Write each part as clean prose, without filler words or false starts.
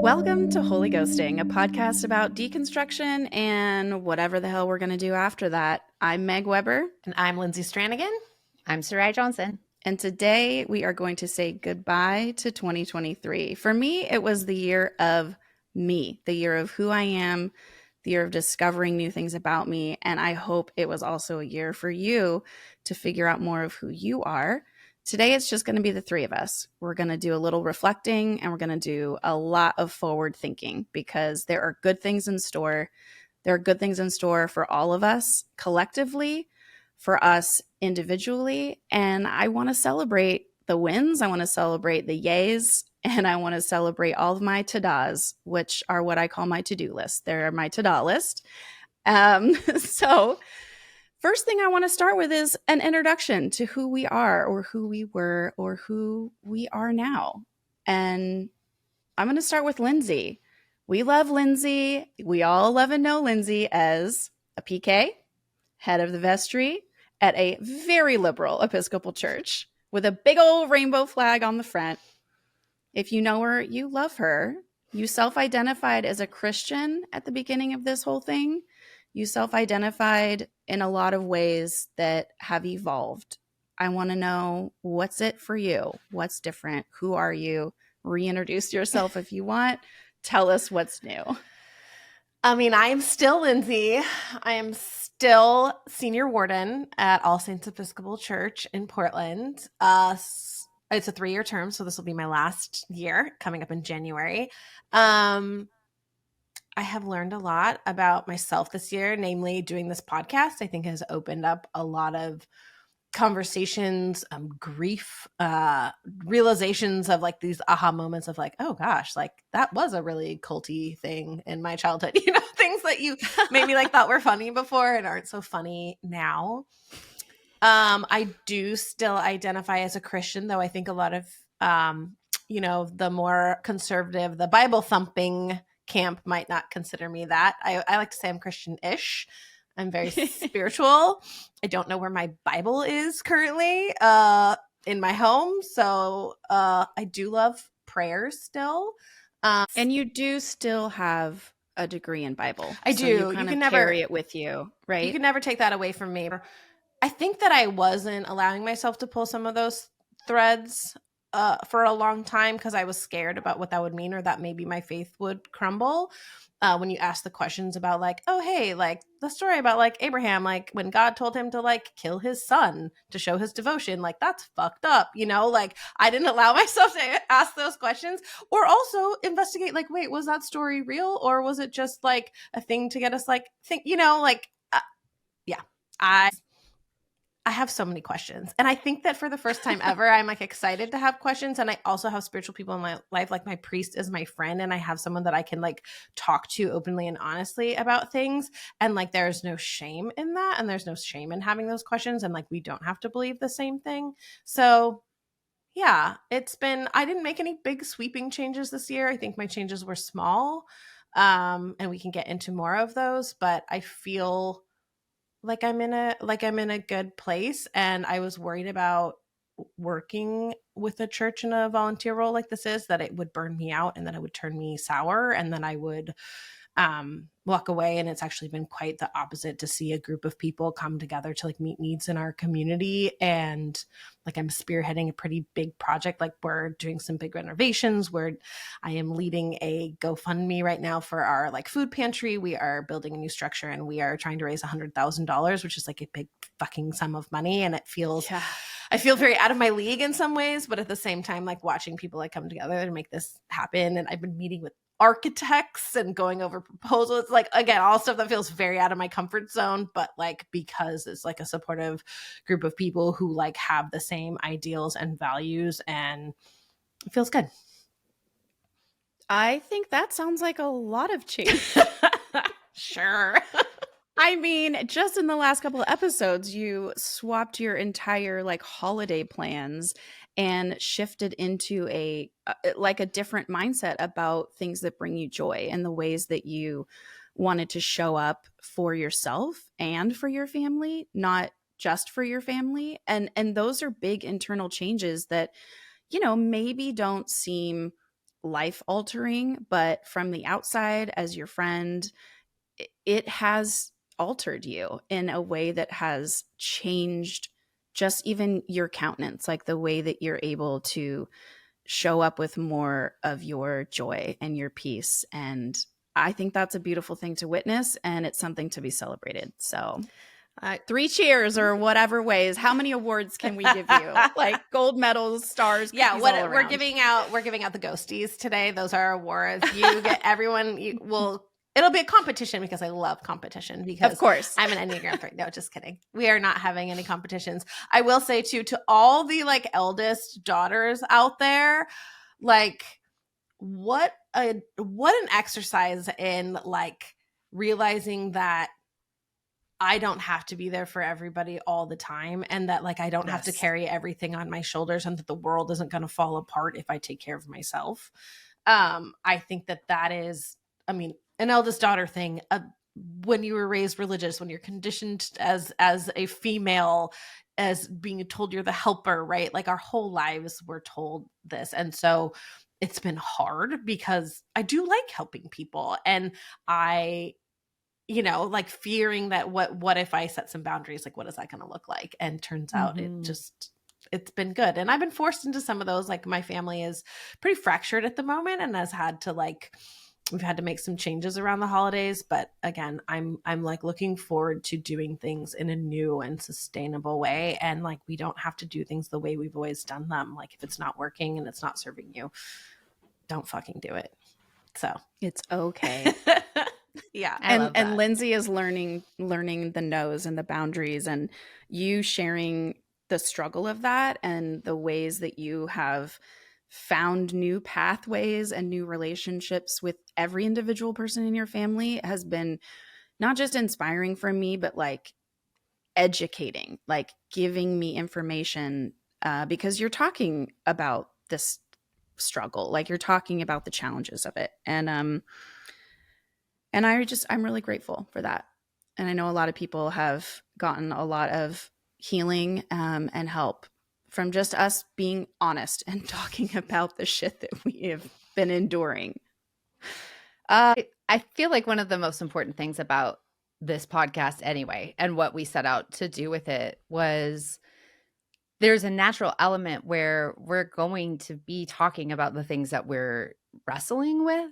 Welcome to Holy Ghosting, a podcast about deconstruction and whatever the hell we're going to do after that. I'm Meg Weber. And I'm Lindsay Stranigan. I'm Sarai Johnson. And today we are going to say goodbye to 2023. For me, it was the year of me, the year of who I am, the year of discovering new things about me. And I hope it was also a year for you to figure out more of who you are. Today, it's just going to be the three of us. We're going to do a little reflecting and we're going to do a lot of forward thinking because there are good things in store. There are good things in store for all of us collectively, for us individually. And I want to celebrate the wins. I want to celebrate the yays. And I want to celebrate all of my ta-das, which are what I call my to-do list. They're my ta-da list. So first thing I want to start with is an introduction to who we are or who we were or who we are now. And I'm going to start with Lindsay. We love Lindsay. We all love and know Lindsay as a PK, head of the vestry at a very liberal Episcopal church with a big old rainbow flag on the front. If you know her, you love her. You self-identified as a Christian at the beginning of this whole thing. You self-identified in a lot of ways that have evolved. I want to know, what's it for you? What's different? Who are you? Reintroduce yourself if you want. Tell us what's new. I mean, I am still Lindsay. I am still senior warden at All Saints Episcopal Church in Portland. It's a 3-year term, so this will be my last year coming up in January. I have learned a lot about myself this year, namely doing this podcast. I think has opened up a lot of conversations, grief, realizations of like these aha moments of like, oh gosh, like that was a really culty thing in my childhood, things that you maybe like thought were funny before and aren't so funny now. I do still identify as a Christian, though I think a lot of, the more conservative, the Bible thumping camp might not consider me that. I like to say I'm Christian-ish. I'm very spiritual. I don't know where my Bible is currently in my home. So I do love prayers still. And you do still have a degree in Bible. I so do. You can never carry it with you, right? You can never take that away from me. I think that I wasn't allowing myself to pull some of those threads for a long time because I was scared about what that would mean or that maybe my faith would crumble. When you ask the questions about like, oh, hey, like the story about like Abraham, like when God told him to like kill his son to show his devotion, like that's fucked up, like I didn't allow myself to ask those questions or also investigate like, wait, was that story real or was it just like a thing to get us like think, yeah, I have so many questions. And I think that for the first time ever, I'm like excited to have questions. And I also have spiritual people in my life. Like my priest is my friend and I have someone that I can like talk to openly and honestly about things. And like, there's no shame in that. And there's no shame in having those questions. And like, we don't have to believe the same thing. So yeah, I didn't make any big sweeping changes this year. I think my changes were small. And we can get into more of those, but I feel like I'm in a good place. And I was worried about working with a church in a volunteer role like this is, that it would burn me out and that it would turn me sour and then I would walk away. And it's actually been quite the opposite to see a group of people come together to like meet needs in our community. And like I'm spearheading a pretty big project. Like we're doing some big renovations where I am leading a GoFundMe right now for our like food pantry. We are building a new structure and we are trying to raise $100,000, which is like a big fucking sum of money. And it feels, I feel very out of my league in some ways, but at the same time, like watching people like come together to make this happen. And I've been meeting with architects and going over proposals. It's like, again, all stuff that feels very out of my comfort zone, but like because it's like a supportive group of people who like have the same ideals and values and it feels good. I think that sounds like a lot of change. Sure. I mean, just in the last couple of episodes, you swapped your entire like holiday plans and shifted into a different mindset about things that bring you joy and the ways that you wanted to show up for yourself and for your family, not just for your family. And those are big internal changes that, maybe don't seem life altering, but from the outside as your friend, it has altered you in a way that has changed just even your countenance, like the way that you're able to show up with more of your joy and your peace. And I think that's a beautiful thing to witness, and it's something to be celebrated. So, 3 cheers or whatever ways. How many awards can we give you? Like gold medals, stars, yeah, cookies all around. we're giving out the ghosties today. Those are awards. You get everyone. It'll be a competition because I love competition. Because of course, I'm an Enneagram 3. No, just kidding. We are not having any competitions. I will say too, to all the like eldest daughters out there, like what an exercise in like realizing that I don't have to be there for everybody all the time, and that like I don't have to carry everything on my shoulders, and that the world isn't going to fall apart if I take care of myself. I think that is, I mean, an eldest daughter thing. When you were raised religious, when you're conditioned as a female, as being told you're the helper, right? Like our whole lives we're told this, and so it's been hard because I do like helping people, and I like fearing that what if I set some boundaries, like what is that going to look like? And turns out it's been good. And I've been forced into some of those. Like my family is pretty fractured at the moment and we've had to make some changes around the holidays. But again, I'm like looking forward to doing things in a new and sustainable way. And like, we don't have to do things the way we've always done them. Like if it's not working and it's not serving you, don't fucking do it. So it's okay. Yeah. And Lindsay is learning the no's and the boundaries, and you sharing the struggle of that and the ways that you have found new pathways and new relationships with every individual person in your family has been not just inspiring for me, but like educating, like giving me information, because you're talking about this struggle, like you're talking about the challenges of it. And I'm really grateful for that. And I know a lot of people have gotten a lot of healing and help from just us being honest and talking about the shit that we have been enduring. I feel like one of the most important things about this podcast anyway, and what we set out to do with it, was there's a natural element where we're going to be talking about the things that we're wrestling with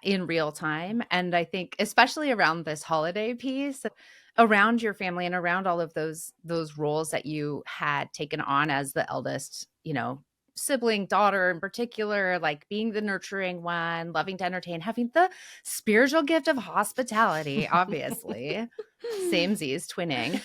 in real time. And I think especially around this holiday piece, around your family and around all of those roles that you had taken on as the eldest, sibling, daughter in particular, like being the nurturing one, loving to entertain, having the spiritual gift of hospitality, obviously. Samesies, twinning.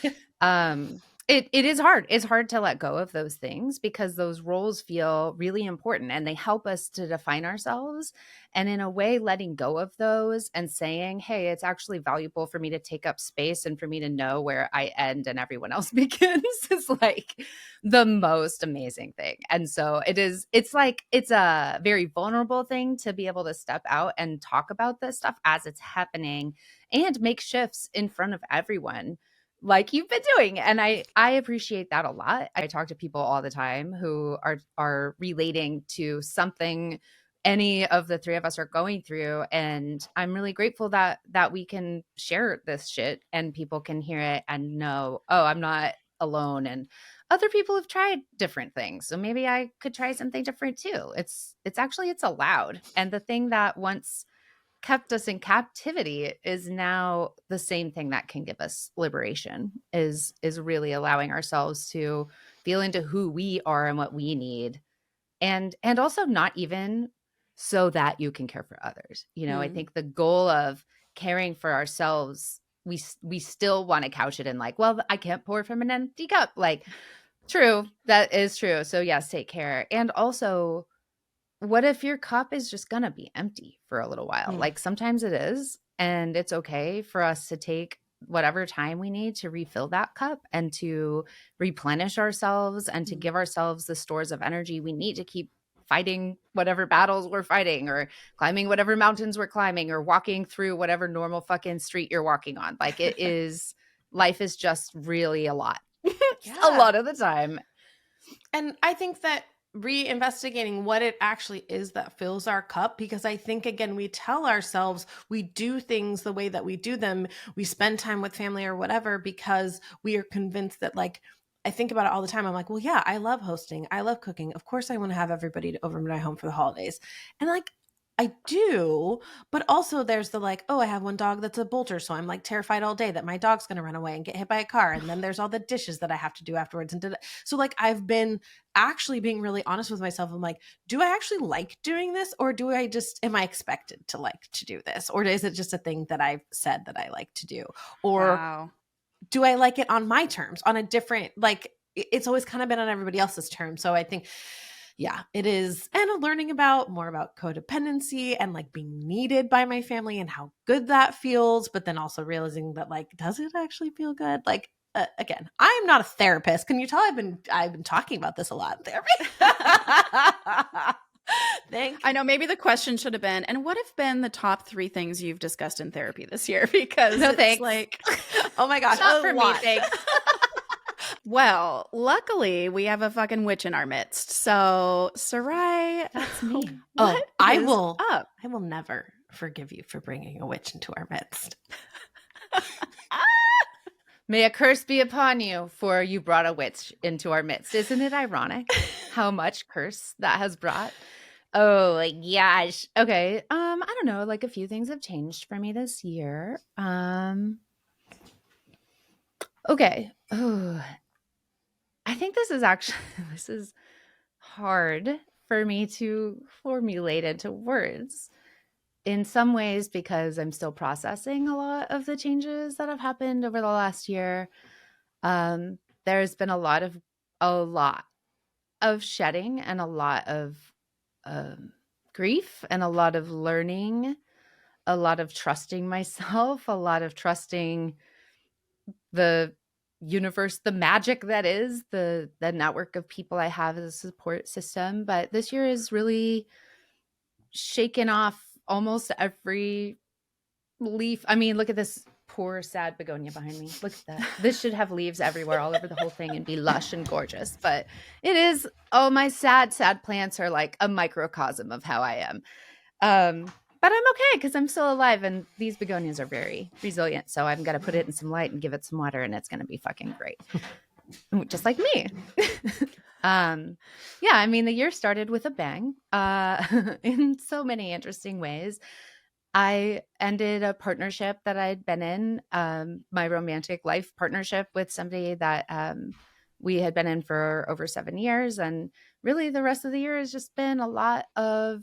It is hard. It's hard to let go of those things because those roles feel really important and they help us to define ourselves. And in a way, letting go of those and saying, hey, it's actually valuable for me to take up space and for me to know where I end and everyone else begins is like the most amazing thing. And so it's a very vulnerable thing to be able to step out and talk about this stuff as it's happening and make shifts in front of everyone, like you've been doing. And I appreciate that a lot. I talk to people all the time who are relating to something any of the three of us are going through. And I'm really grateful that we can share this shit and people can hear it and know, oh, I'm not alone. And other people have tried different things. So maybe I could try something different too. It's allowed. And the thing that once kept us in captivity is now the same thing that can give us liberation, is really allowing ourselves to feel into who we are and what we need. And also not even so that you can care for others. I think the goal of caring for ourselves, we still want to couch it in like, well, I can't pour from an empty cup. Like, true. That is true. So yes, take care. And also, what if your cup is just going to be empty for a little while? Like sometimes it is, and it's okay for us to take whatever time we need to refill that cup and to replenish ourselves and to give ourselves the stores of energy we need to keep fighting whatever battles we're fighting, or climbing whatever mountains we're climbing, or walking through whatever normal fucking street you're walking on. Like it is, life is just really a lot, a lot of the time. And I think that reinvestigating what it actually is that fills our cup, because I think, again, we tell ourselves we do things the way that we do them, we spend time with family or whatever because we are convinced that, like, I think about it all the time. I'm like, well, yeah, I love hosting, I love cooking, of course I want to have everybody over to my home for the holidays, and like I do, but also there's the like, oh, I have one dog that's a bolter, so I'm like terrified all day that my dog's going to run away and get hit by a car, and then there's all the dishes that I have to do afterwards, and so like I've been actually being really honest with myself. I'm like, do I actually like doing this, or do I just, am I expected to like to do this, or is it just a thing that I've said that I like to do, or Wow. do I like it on my terms, on a different, like it's always kind of been on everybody else's terms. So I think, yeah, it is. And learning about more about codependency and like being needed by my family and how good that feels, but then also realizing that, like, does it actually feel good? Like, again, I am not a therapist. Can you tell I've been talking about this a lot in therapy? I know, maybe the question should have been, and what have been the top 3 things you've discussed in therapy this year? Because No, it's thanks. like, oh my gosh, Not a for me, lot. thanks. well, luckily we have a fucking witch in our midst. So, Sarai, That's me. what I is will up? I will never forgive you for bringing a witch into our midst. May a curse be upon you, for you brought a witch into our midst. Isn't it ironic how much curse that has brought? Oh gosh. Okay. I don't know. Like, a few things have changed for me this year. Okay. Oh, I think this is actually this is hard for me to formulate into words. In some ways, because I'm still processing a lot of the changes that have happened over the last year. There's been a lot of shedding, and a lot of grief, and a lot of learning, a lot of trusting myself, a lot of trusting the universe, the magic that is the network of people I have as a support system. But this year has really shaken off almost every leaf. I mean, look at this poor sad begonia behind me. Look at that. This should have leaves everywhere all over the whole thing and be lush and gorgeous, but it is, oh, my sad plants are like a microcosm of how I am. But I'm okay because I'm still alive, and these begonias are very resilient, so I'm gonna put it in some light and give it some water, and it's gonna be fucking great. Just like me. Yeah, I mean, the year started with a bang in so many interesting ways. I ended a partnership that I'd been in, my romantic life partnership with somebody that we had been in for over 7 years. And really the rest of the year has just been a lot of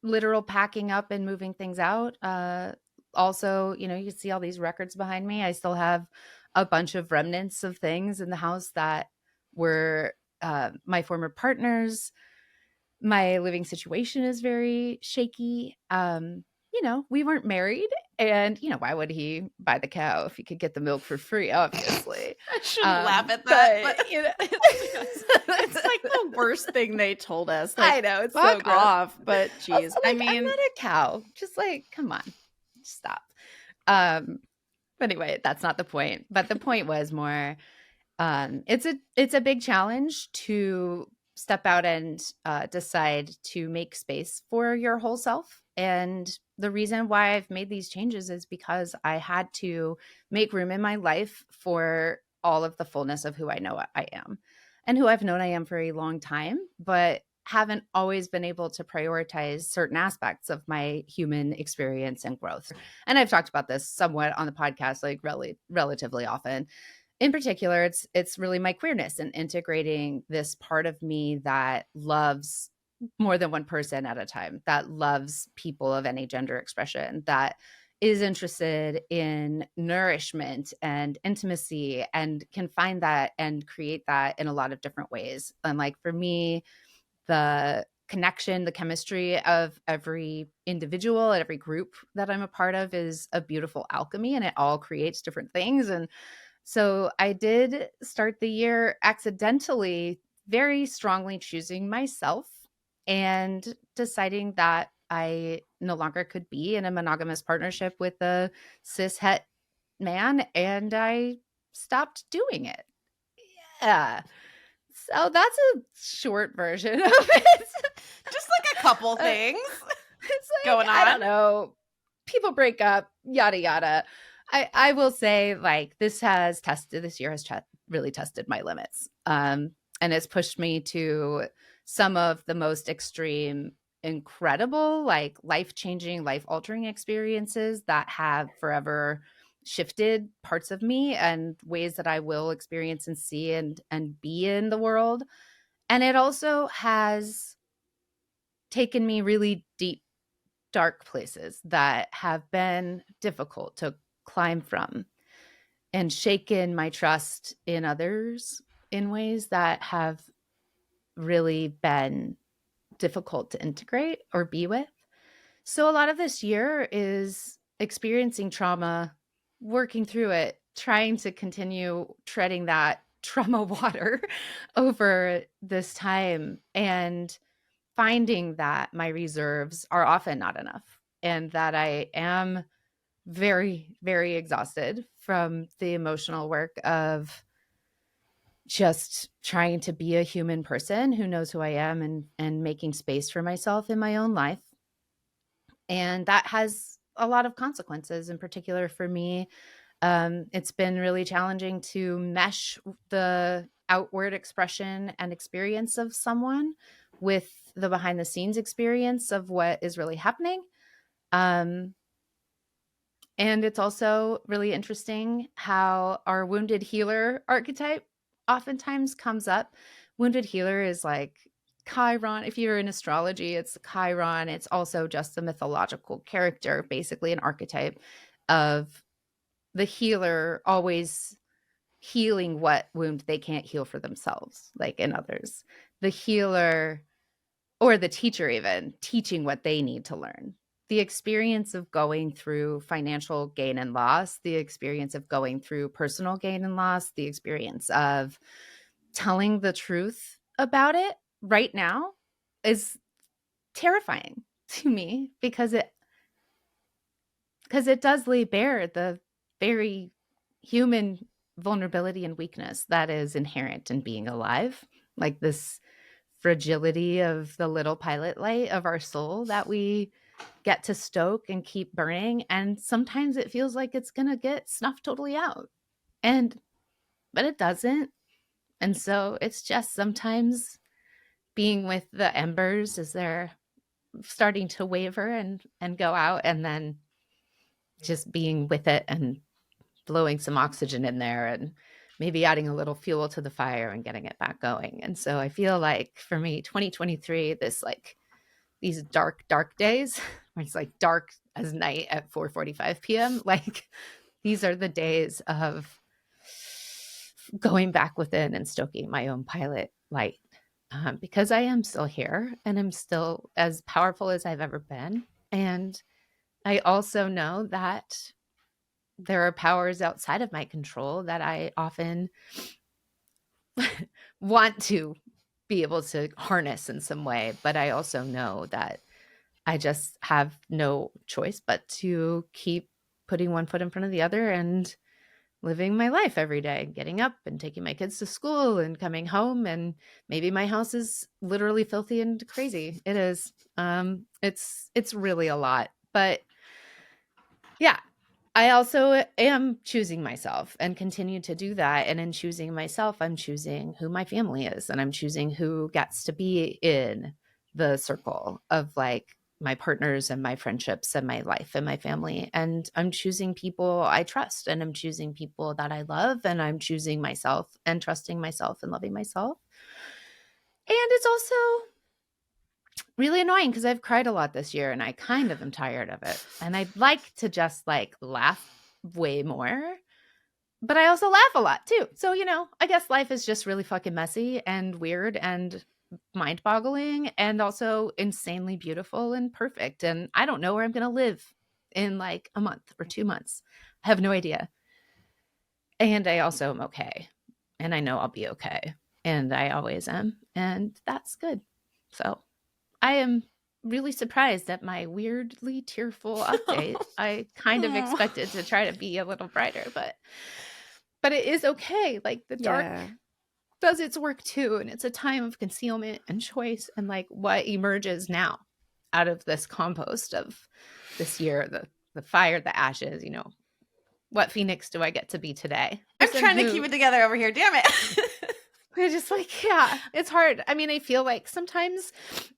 literal packing up and moving things out. Also, you can see all these records behind me. I still have a bunch of remnants of things in the house that were my former partners. My living situation is very shaky. We weren't married, and why would he buy the cow if he could get the milk for free? Obviously, I shouldn't laugh at that, but it's like the worst thing they told us. Like, I know, it's so fuck gross. off, but geez, Also, I I'm mean, not a cow. Just like, come on, stop. But anyway, that's not the point. But the point was more, it's a big challenge to step out and decide to make space for your whole self. And the reason why I've made these changes is because I had to make room in my life for all of the fullness of who I know I am, and who I've known I am for a long time, but haven't always been able to prioritize certain aspects of my human experience and growth. And I've talked about this somewhat on the podcast, like relatively often. In particular, it's really my queerness and integrating this part of me that loves more than one person at a time, that loves people of any gender expression, that is interested in nourishment and intimacy, and can find that and create that in a lot of different ways. And like, for me, the connection, the chemistry of every individual and every group that I'm a part of is a beautiful alchemy, and it all creates different things. And so I did start the year accidentally very strongly choosing myself and deciding that I no longer could be in a monogamous partnership with a cis het man, and I stopped doing it. Yeah. So that's a short version of it. Just like a couple things It's like, going on. I don't know. People break up, yada yada. I will say, like, this year has really tested my limits. And it's pushed me to some of the most extreme, incredible, like life-changing, life-altering experiences that have forever shifted parts of me and ways that I will experience and see and be in the world. And it also has taken me really deep, dark places that have been difficult to climb from and shaken my trust in others in ways that have really been difficult to integrate or be with. So a lot of this year is experiencing trauma, working through it, trying to continue treading that trauma water over this time, and finding that my reserves are often not enough, and that I am very, very exhausted from the emotional work of just trying to be a human person who knows who I am, and making space for myself in my own life. And that has a lot of consequences, in particular for me. It's been really challenging to mesh the outward expression and experience of someone with the behind the scenes experience of what is really happening. And it's also really interesting how our wounded healer archetype oftentimes comes up. Wounded healer is like Chiron. If you're in astrology, it's Chiron. It's also just a mythological character, basically an archetype of the healer always healing what wound they can't heal for themselves, like in others. The healer, or the teacher even, teaching what they need to learn. The experience of going through financial gain and loss, the experience of going through personal gain and loss, the experience of telling the truth about it right now is terrifying to me, because it does lay bare the very human vulnerability and weakness that is inherent in being alive, like this fragility of the little pilot light of our soul that we get to stoke and keep burning. And sometimes it feels like it's going to get snuffed totally out. But it doesn't. And so it's just sometimes being with the embers as they're starting to waver and go out, and then just being with it and blowing some oxygen in there, and maybe adding a little fuel to the fire and getting it back going. And so I feel like for me, 2023, these dark days where it's like dark as night at 4:45 p.m. Like, these are the days of going back within and stoking my own pilot light, because I am still here and I'm still as powerful as I've ever been. And I also know that there are powers outside of my control that I often want to be able to harness in some way. But I also know that I just have no choice but to keep putting one foot in front of the other and living my life every day, getting up and taking my kids to school and coming home. And maybe my house is literally filthy and crazy. It is. It's really a lot. But yeah, I also am choosing myself and continue to do that. And in choosing myself, I'm choosing who my family is, and I'm choosing who gets to be in the circle of like my partners and my friendships and my life and my family. And I'm choosing people I trust, and I'm choosing people that I love, and I'm choosing myself and trusting myself and loving myself. And it's also really annoying because I've cried a lot this year and I kind of am tired of it. And I'd like to just like laugh way more, but I also laugh a lot too. So, I guess life is just really fucking messy and weird and mind boggling, and also insanely beautiful and perfect. And I don't know where I'm going to live in like a month or 2 months. I have no idea. And I also am okay. And I know I'll be okay. And I always am. And that's good. So I am really surprised at my weirdly tearful update. I kind of expected to try to be a little brighter, but it is okay. Like the dark does its work too. And it's a time of concealment and choice, and like what emerges now out of this compost of this year, the fire, the ashes, you know, what phoenix do I get to be today? I'm trying to keep it together over here. Damn it. We're just like, yeah, it's hard. I mean, I feel like sometimes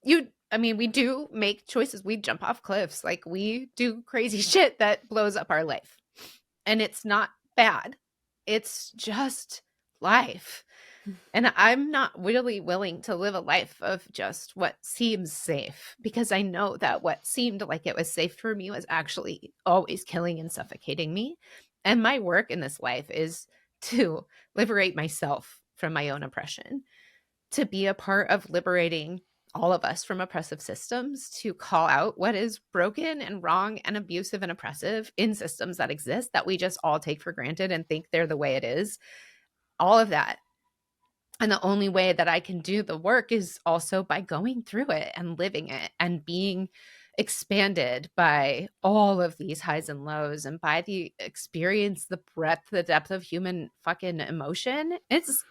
we do make choices. We jump off cliffs. Like we do crazy shit that blows up our life. And it's not bad. It's just life. And I'm not really willing to live a life of just what seems safe, because I know that what seemed like it was safe for me was actually always killing and suffocating me. And my work in this life is to liberate myself from my own oppression, to be a part of liberating all of us from oppressive systems, to call out what is broken and wrong and abusive and oppressive in systems that exist that we just all take for granted and think they're the way it is. All of that. And the only way that I can do the work is also by going through it and living it and being expanded by all of these highs and lows, and by the experience, the breadth, the depth of human fucking emotion. It's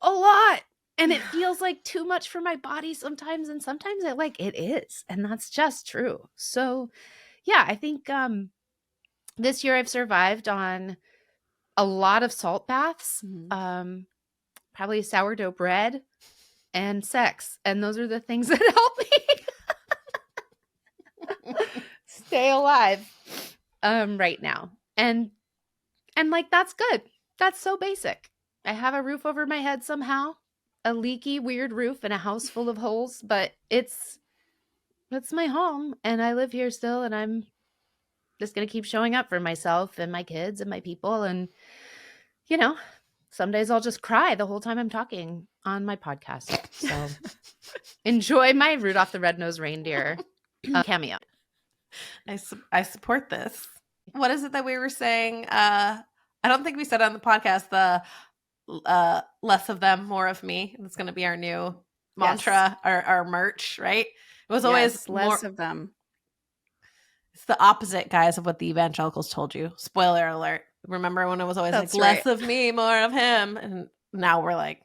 a lot. And it feels like too much for my body sometimes. And sometimes it is. And that's just true. So yeah, I think this year I've survived on a lot of salt baths, probably sourdough bread and sex. And those are the things that help me stay alive right now. And like, that's good. That's so basic. I have a roof over my head somehow, a leaky, weird roof in a house full of holes, but it's my home and I live here still, and I'm just going to keep showing up for myself and my kids and my people. And, you know, some days I'll just cry the whole time I'm talking on my podcast. So enjoy my Rudolph the Red-Nosed Reindeer cameo. I support this. What is it that we were saying? I don't think we said on the podcast the less of them, more of me. That's going to be our new mantra, our merch, right? It was always less of them. It's the opposite, guys, of what the evangelicals told you. Spoiler alert. Remember when it was always That's like less of me, more of him? And now we're like,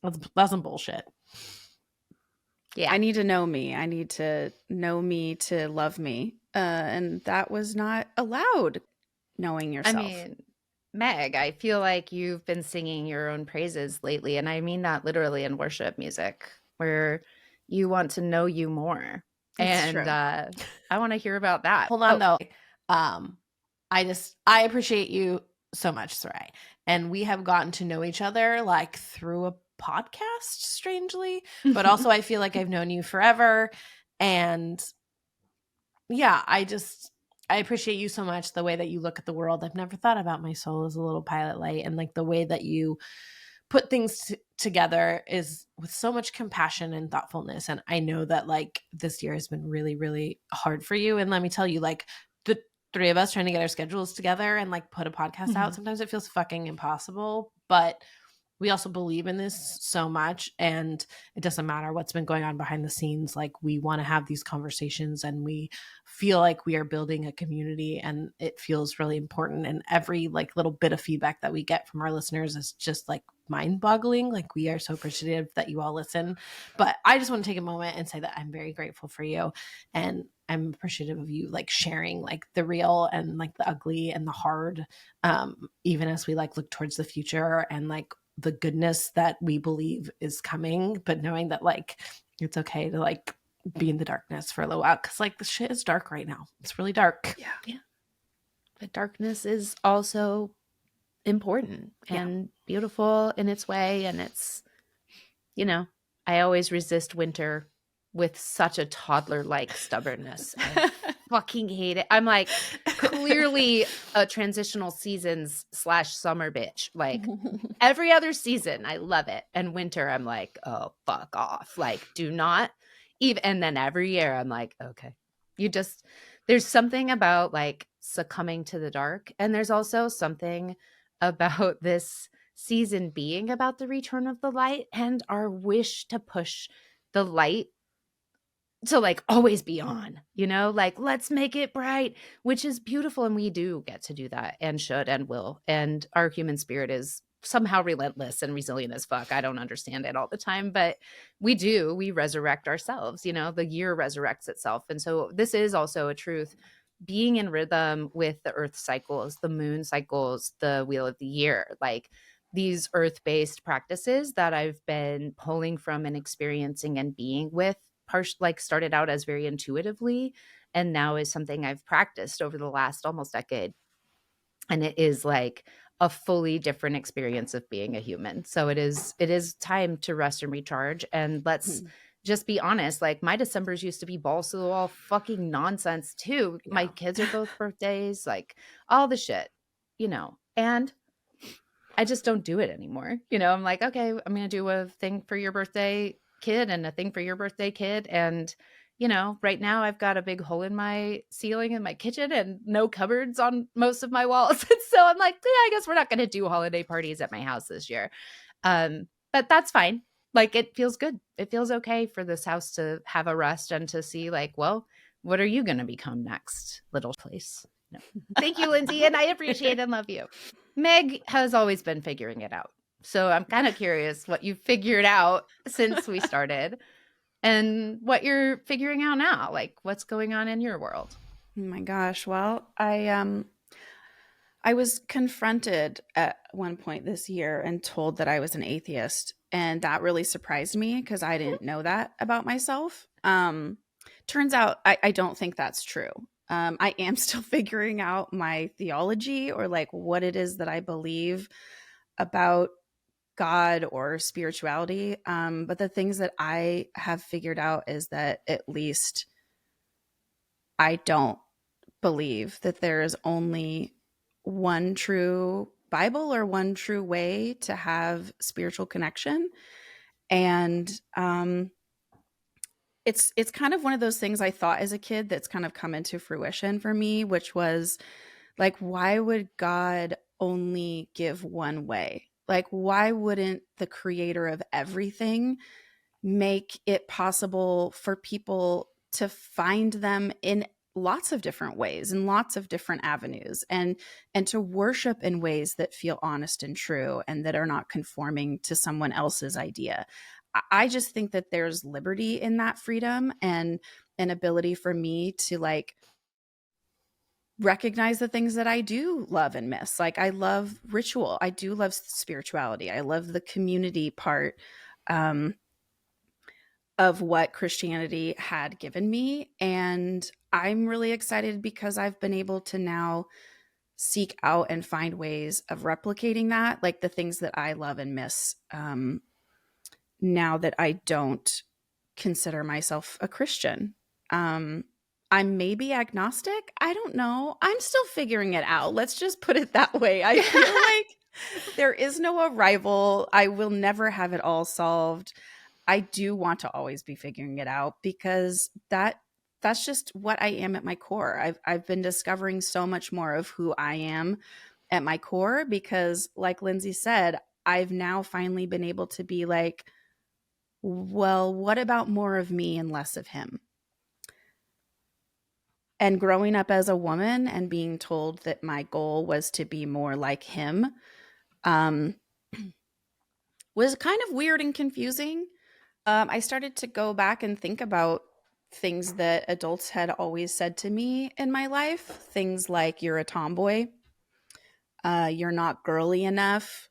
that's some bullshit. Yeah. I need to know me. I need to know me to love me. And that was not allowed, knowing yourself. I mean, Meg, I feel like you've been singing your own praises lately. And I mean that literally in worship music, where you want to know you more. That's true. I want to hear about that. Hold on, though. I appreciate you so much, Sarai. And we have gotten to know each other like through a podcast, strangely. But also I feel like I've known you forever. And yeah, I appreciate you so much, the way that you look at the world. I've never thought about my soul as a little pilot light, and like the way that you put things together is with so much compassion and thoughtfulness. And I know that like this year has been really, really hard for you. And let me tell you, like the three of us trying to get our schedules together and like put a podcast out, sometimes it feels fucking impossible, but we also believe in this so much, and it doesn't matter what's been going on behind the scenes. Like we want to have these conversations, and we feel like we are building a community, and it feels really important. And every like little bit of feedback that we get from our listeners is just like mind-boggling. Like we are so appreciative that you all listen. But I just want to take a moment and say that I'm very grateful for you, and I'm appreciative of you like sharing like the real and like the ugly and the hard, even as we like look towards the future and like the goodness that we believe is coming, but knowing that like it's okay to like be in the darkness for a little while, because like the shit is dark right now. It's really dark. Yeah. But darkness is also important and beautiful in its way. And it's, you know, I always resist winter with such a toddler-like stubbornness. I fucking hate it. I'm like clearly a transitional seasons / summer bitch. Like every other season, I love it. And winter, I'm like, oh, fuck off. Like, do not even. And then every year, I'm like, okay. There's something about like succumbing to the dark. And there's also something about this season being about the return of the light and our wish to push the light to like always be on, you know, like let's make it bright, which is beautiful. And we do get to do that, and should and will. And our human spirit is somehow relentless and resilient as fuck. I don't understand it all the time, but we resurrect ourselves, the year resurrects itself. And so this is also a truth, being in rhythm with the earth cycles, the moon cycles, the wheel of the year, like these earth-based practices that I've been pulling from and experiencing and being with, like started out as very intuitively and now is something I've practiced over the last almost decade. And it is like a fully different experience of being a human. So it is time to rest and recharge. And let's just be honest, like my Decembers used to be balls to the wall fucking nonsense too. Yeah. My kids are both birthdays, like all the shit, and I just don't do it anymore. I'm like, okay, I'm going to do a thing for your birthday kid and a thing for your birthday kid. And, right now I've got a big hole in my ceiling in my kitchen and no cupboards on most of my walls. So I'm like, yeah, I guess we're not going to do holiday parties at my house this year. But that's fine. Like, it feels good. It feels okay for this house to have a rest and to see like, well, what are you going to become next, little place? No. Thank you, Lindsay. And I appreciate and love you. Meg has always been figuring it out. So I'm kind of curious what you've figured out since we started and what you're figuring out now. Like, what's going on in your world? Oh my gosh. Well, I was confronted at one point this year and told that I was an atheist, and that really surprised me because I didn't know that about myself. Turns out I don't think that's true. I am still figuring out my theology, or like what it is that I believe about God or spirituality. But the things that I have figured out is that at least I don't believe that there is only one true Bible or one true way to have spiritual connection. And it's kind of one of those things I thought as a kid that's kind of come into fruition for me, which was like, why would God only give one way? Like, why wouldn't the creator of everything make it possible for people to find them in lots of different ways and lots of different avenues, and to worship in ways that feel honest and true and that are not conforming to someone else's idea? I just think that there's liberty in that freedom and an ability for me to like recognize the things that I do love and miss. Like, I love ritual. I do love spirituality. I love the community part of what Christianity had given me. And I'm really excited because I've been able to now seek out and find ways of replicating that, like the things that I love and miss, now that I don't consider myself a Christian. I'm maybe agnostic. I don't know. I'm still figuring it out. Let's just put it that way. I feel like there is no arrival. I will never have it all solved. I do want to always be figuring it out because that's just what I am at my core. I've been discovering so much more of who I am at my core because, like Lindsay said, I've now finally been able to be like, well, what about more of me and less of him? And growing up as a woman and being told that my goal was to be more like him, was kind of weird and confusing. I started to go back and think about things that adults had always said to me in my life. Things like, you're a tomboy, you're not girly enough,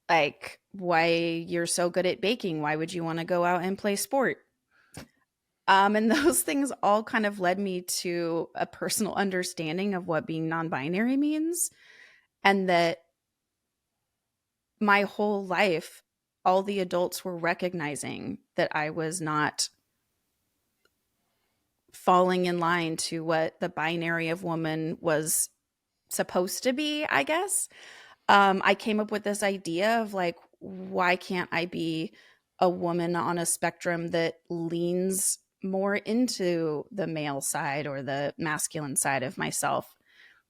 like, why you're so good at baking, why would you want to go out and play sport? And those things all kind of led me to a personal understanding of what being non-binary means, and that my whole life, all the adults were recognizing that I was not falling in line to what the binary of woman was supposed to be, I guess. I came up with this idea of like, why can't I be a woman on a spectrum that leans more into the male side or the masculine side of myself?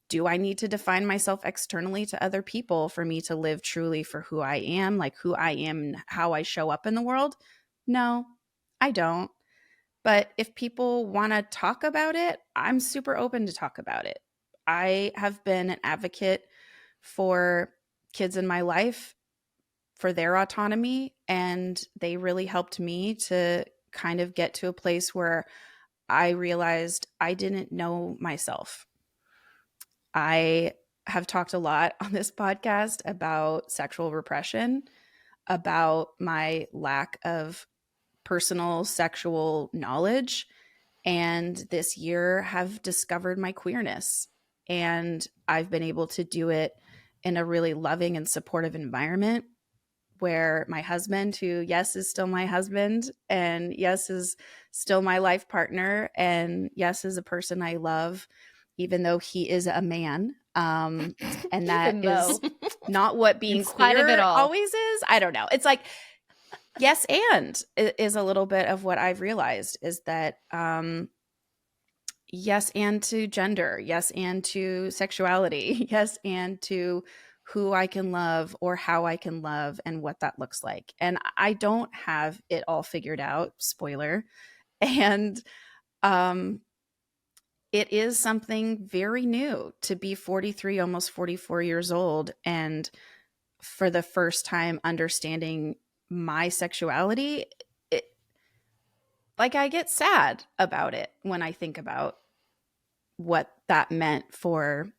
Do I need to define myself externally to other people for me to live truly for who I am, like who I am and how I show up in the world? No, I don't. But if people want to talk about it, I'm super open to talk about it. I have been an advocate for kids in my life for their autonomy, and they really helped me to kind of get to a place where I realized I didn't know myself. I have talked a lot on this podcast about sexual repression, about my lack of personal sexual knowledge, and this year have discovered my queerness. And I've been able to do it in a really loving and supportive environment where my husband, who, yes, is still my husband, and yes, is still my life partner, and yes, is a person I love, even though he is a man. And that is not what being queer always is. I don't know. It's like, yes, and is a little bit of what I've realized is that yes, and to gender, yes, and to sexuality, yes, and to who I can love or how I can love and what that looks like. And I don't have it all figured out, spoiler. And it is something very new to be 43, almost 44 years old, and for the first time understanding my sexuality. Like, I get sad about it when I think about what that meant for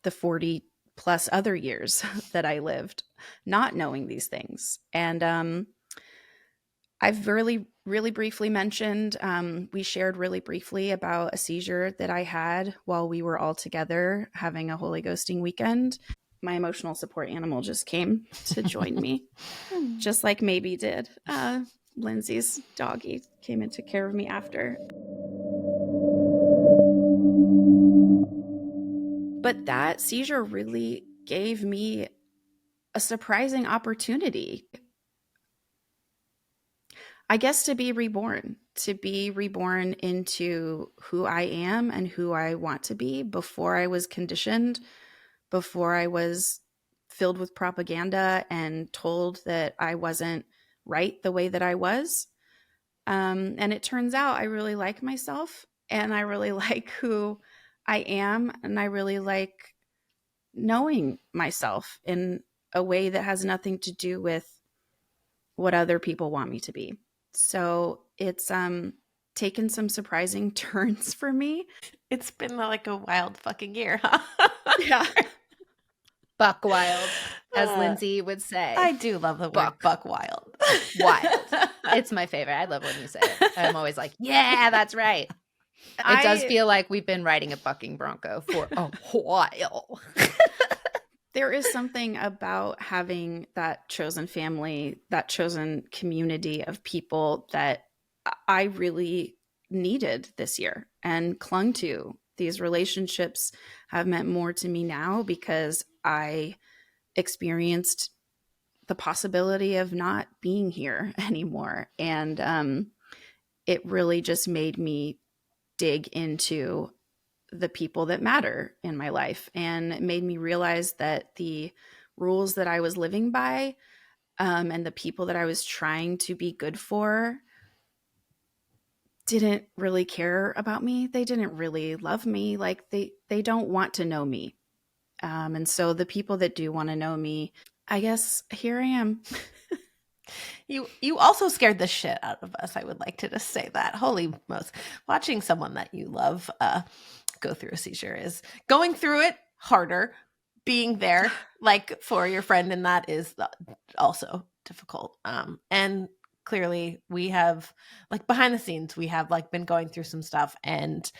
the 40 plus other years that I lived not knowing these things. And I've really briefly mentioned, we shared really briefly about a seizure that I had while we were all together having a Holy Ghosting weekend. My emotional support animal just came to join me, just like Maybe did. Lindsay's doggy came and took care of me after. But that seizure really gave me a surprising opportunity, I guess, to be reborn into who I am and who I want to be before I was conditioned, before I was filled with propaganda and told that I wasn't right the way that I was. And it turns out I really like myself, and I really like who I am, and I really like knowing myself in a way that has nothing to do with what other people want me to be. So it's taken some surprising turns for me. It's been like a wild fucking year. Yeah. Buck wild, as Lindsay would say. I do love the word buck wild. Wild. It's my favorite. I love when you say it. I'm always like, yeah, that's right. It does feel like we've been riding a bucking bronco for a while. There is something about having that chosen family, that chosen community of people that I really needed this year and clung to. These relationships have meant more to me now because I experienced the possibility of not being here anymore. And it really just made me dig into the people that matter in my life, and it made me realize that the rules that I was living by and the people that I was trying to be good for didn't really care about me. They didn't really love me. Like they don't want to know me. And so the people that do want to know me, I guess here I am. You also scared the shit out of us. I would like to just say that. Holy most, watching someone that you love go through a seizure is going through it harder. Being there, like, for your friend, and that is also difficult. And clearly, we have, like, behind the scenes, we have, like, been going through some stuff, and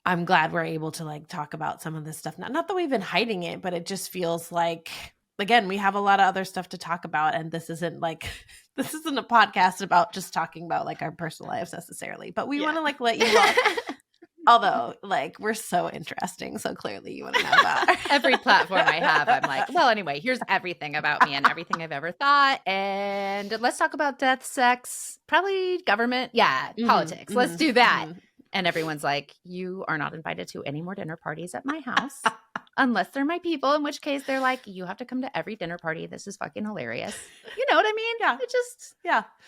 I'm glad we're able to, like, talk about some of this stuff. Not that we've been hiding it, but it just feels like, again, we have a lot of other stuff to talk about, and this isn't a podcast about just talking about, like, our personal lives necessarily, but we want to, like, let you know. Although, like, we're so interesting, so clearly you want to know about every platform I have. I'm like, well, anyway, here's everything about me and everything I've ever thought, and let's talk about death, sex, probably government, politics. Let's do that. And everyone's like, you are not invited to any more dinner parties at my house unless they're my people, in which case they're like, you have to come to every dinner party. This is fucking hilarious. You know what I mean? Yeah. It just,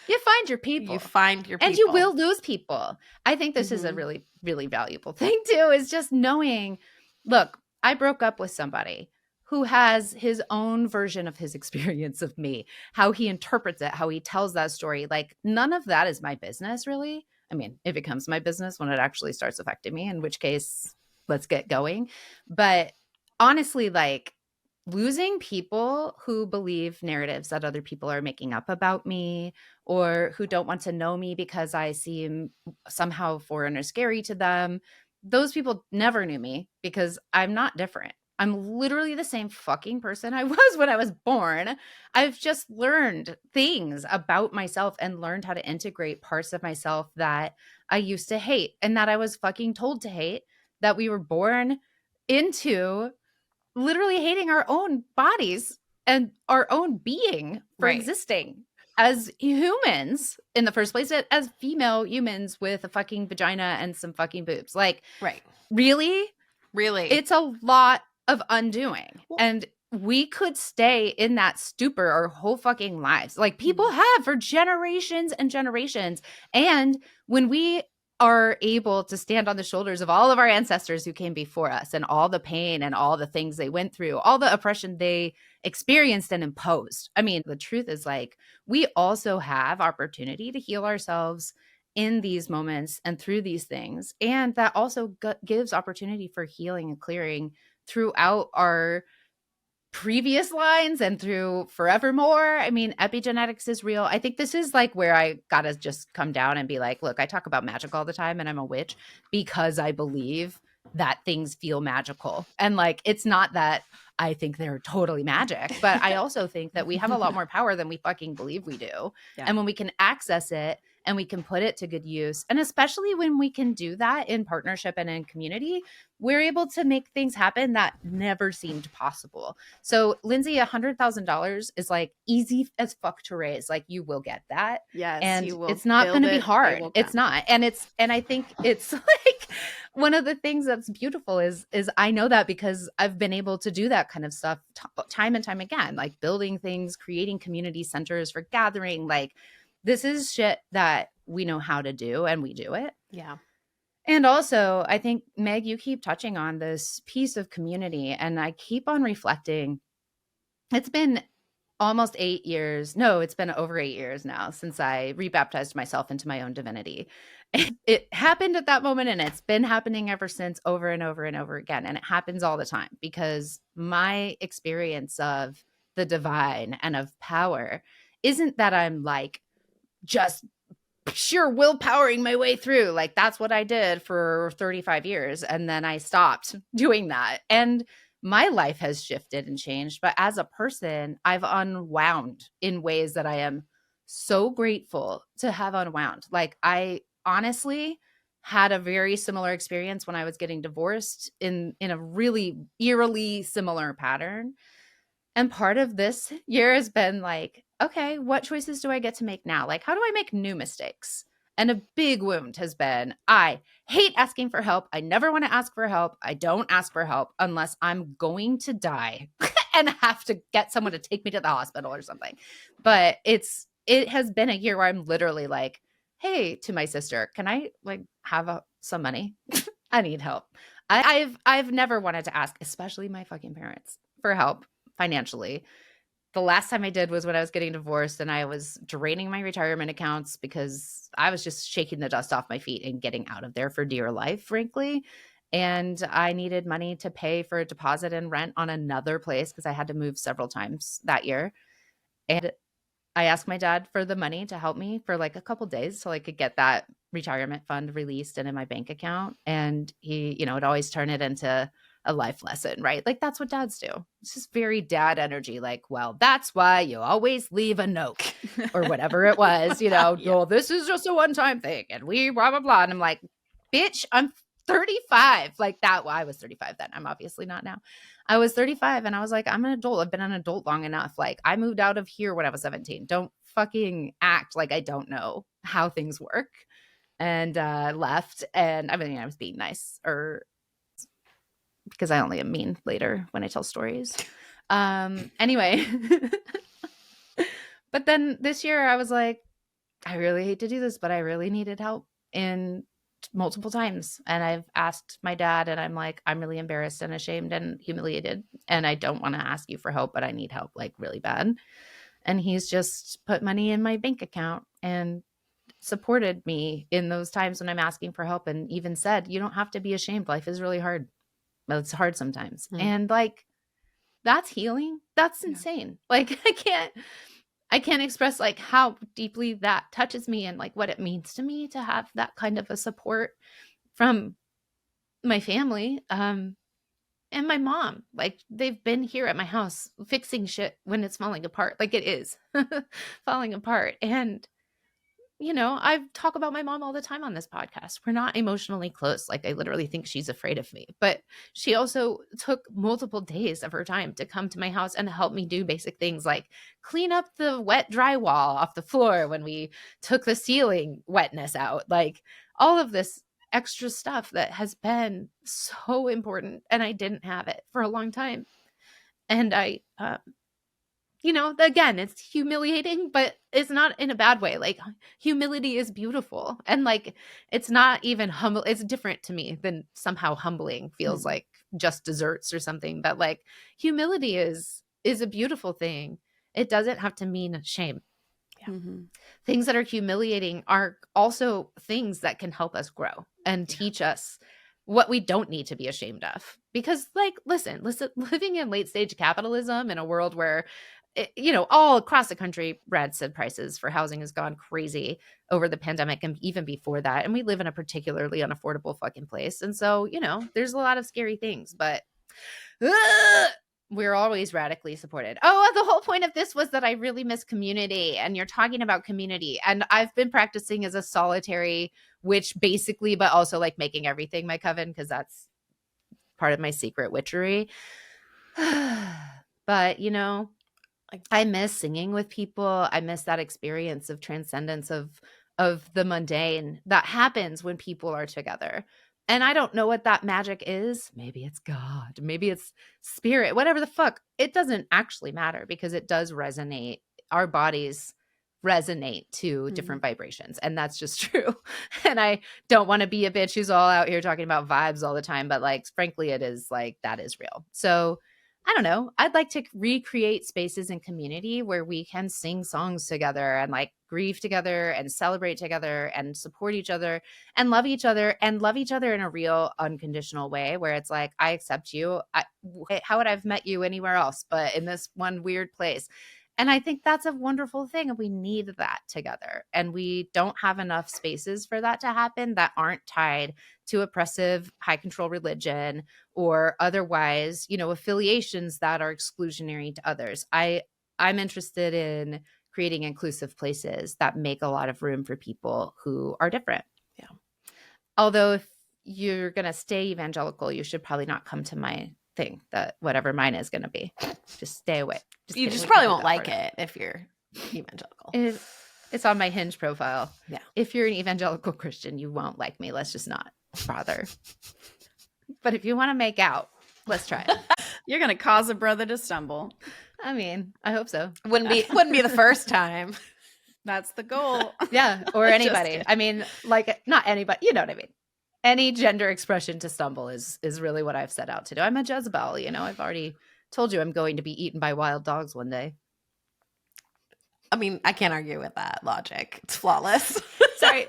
you find your people. You find your people. And you will lose people. I think this is a really, really valuable thing too, is just knowing, look, I broke up with somebody who has his own version of his experience of me, how he interprets it, how he tells that story. Like, none of that is my business, really. I mean, it becomes my business when it actually starts affecting me, in which case, let's get going. But honestly, like, losing people who believe narratives that other people are making up about me, or who don't want to know me because I seem somehow foreign or scary to them, those people never knew me because I'm not different. I'm literally the same fucking person I was when I was born. I've just learned things about myself and learned how to integrate parts of myself that I used to hate and that I was fucking told to hate, that we were born into, literally hating our own bodies and our own being for Right. existing as humans in the first place, as female humans with a fucking vagina and some fucking boobs. Like, Right. really? Really. It's a lot of undoing. Well- And we could stay in that stupor our whole fucking lives. Like, people have for generations and generations. And when we are able to stand on the shoulders of all of our ancestors who came before us, and all the pain and all the things they went through, all the oppression they experienced and imposed. I mean, the truth is, like, we also have opportunity to heal ourselves in these moments and through these things. And that also gives opportunity for healing and clearing throughout our previous lines and through forevermore. I mean, epigenetics is real. I think this is like where I gotta just come down and be like, look, I talk about magic all the time and I'm a witch because I believe that things feel magical. And like, it's not that I think they're totally magic, but I also think that we have a lot more power than we fucking believe we do. Yeah. And when we can access it and we can put it to good use, and especially when we can do that in partnership and in community, we're able to make things happen that never seemed possible. So, Lindsay, $100,000 is like easy as fuck to raise. Like, you will get that. Yes, And you will it's not build going to be it, it hard. will It's come. not. And I think it's like one of the things that's beautiful is I know that because I've been able to do that kind of stuff time and time again, like building things, creating community centers for gathering. Like, this is shit that we know how to do, and we do it. Yeah. And also, I think, Meg, you keep touching on this piece of community, and I keep on reflecting. It's been almost 8 years. No, it's been over 8 years now since I rebaptized myself into my own divinity. It happened at that moment, and it's been happening ever since, over and over and over again. And it happens all the time because my experience of the divine and of power isn't that I'm like just pure willpowering my way through. Like, that's what I did for 35 years. And then I stopped doing that. And my life has shifted and changed. But as a person, I've unwound in ways that I am so grateful to have unwound. Like, I honestly had a very similar experience when I was getting divorced in a really eerily similar pattern. And part of this year has been like, okay, what choices do I get to make now? Like, how do I make new mistakes? And a big wound has been, I hate asking for help. I never want to ask for help. I don't ask for help unless I'm going to die and have to get someone to take me to the hospital or something. But it has been a year where I'm literally like, hey, to my sister, can I like have some money? I need help. I've never wanted to ask, especially my fucking parents, for help financially. The last time I did was when I was getting divorced and I was draining my retirement accounts because I was just shaking the dust off my feet and getting out of there for dear life, frankly. And I needed money to pay for a deposit and rent on another place because I had to move several times that year. And I asked my dad for the money to help me for like a couple days so I could get that retirement fund released and in my bank account. And he, would always turn it into a life lesson, right? Like, that's what dads do. It's just very dad energy. Like, well, that's why you always leave a note or whatever it was, Yeah. well, this is just a one-time thing and we blah, blah, blah. And I'm like, bitch, I'm 35. Like that. Well, I was 35 then. I'm obviously not now. I was 35 and I was like, I'm an adult. I've been an adult long enough. Like, I moved out of here when I was 17. Don't fucking act like I don't know how things work. And left. And I was being nice, or because I only am mean later when I tell stories. Anyway. But then this year I was like, I really hate to do this, but I really needed help in multiple times, and I've asked my dad, and I'm like, I'm really embarrassed and ashamed and humiliated, and I don't want to ask you for help, but I need help like really bad. And he's just put money in my bank account and supported me in those times when I'm asking for help, and even said, you don't have to be ashamed. Life is really hard. Well, it's hard sometimes. And like, that's healing. That's insane. Like, I can't express like how deeply that touches me and like what it means to me to have that kind of a support from my family. And my mom, like, they've been here at my house fixing shit when it's falling apart. Like, it is falling apart. And, you know, I talk about my mom all the time on this podcast. We're not emotionally close. Like, I literally think she's afraid of me. But she also took multiple days of her time to come to my house and help me do basic things like clean up the wet drywall off the floor when we took the ceiling wetness out. Like, all of this extra stuff that has been so important. And I didn't have it for a long time. And I, you know, again, it's humiliating, but it's not in a bad way. Like, humility is beautiful. And like, it's not even humble. It's different to me than somehow humbling feels like just desserts or something. But like, humility is a beautiful thing. It doesn't have to mean shame. Things that are humiliating are also things that can help us grow and teach us what we don't need to be ashamed of. Because like, listen, living in late stage capitalism in a world where, you know, all across the country, Brad said prices for housing has gone crazy over the pandemic and even before that. And we live in a particularly unaffordable fucking place. And so, you know, there's a lot of scary things, but we're always radically supported. Oh, the whole point of this was that I really miss community, and you're talking about community. And I've been practicing as a solitary witch basically, but also like making everything my coven, because that's part of my secret witchery. But, you know, I miss singing with people. I miss that experience of transcendence of the mundane that happens when people are together. And I don't know what that magic is. Maybe it's God. Maybe it's spirit, whatever the fuck. It doesn't actually matter because it does resonate. Our bodies resonate to different vibrations. And that's just true. And I don't want to be a bitch who's all out here talking about vibes all the time. But like, frankly, it is like, that is real. So I don't know. I'd like to recreate spaces in community where we can sing songs together and like grieve together and celebrate together and support each other and love each other in a real unconditional way where it's like, I accept you. How would I have met you anywhere else but in this one weird place? And I think that's a wonderful thing. And we need that together. And we don't have enough spaces for that to happen that aren't tied to oppressive, high control religion or otherwise, you know, affiliations that are exclusionary to others. I'm interested in creating inclusive places that make a lot of room for people who are different. Yeah. Although if you're going to stay evangelical, you should probably not come to my thing, that whatever mine is going to be. Just stay away. You just probably won't like it if you're evangelical. It's on my Hinge profile. Yeah. If you're an evangelical Christian, you won't like me. Let's just not bother. But if you want to make out, let's try it. You're going to cause a brother to stumble. I mean, I hope so. Wouldn't be the first time. That's the goal. Yeah. Or anybody. I mean, like, not anybody. You know what I mean? Any gender expression to stumble is really what I've set out to do. I'm a Jezebel, you know. I've already told you I'm going to be eaten by wild dogs one day. I mean, I can't argue with that logic. It's flawless. Sorry.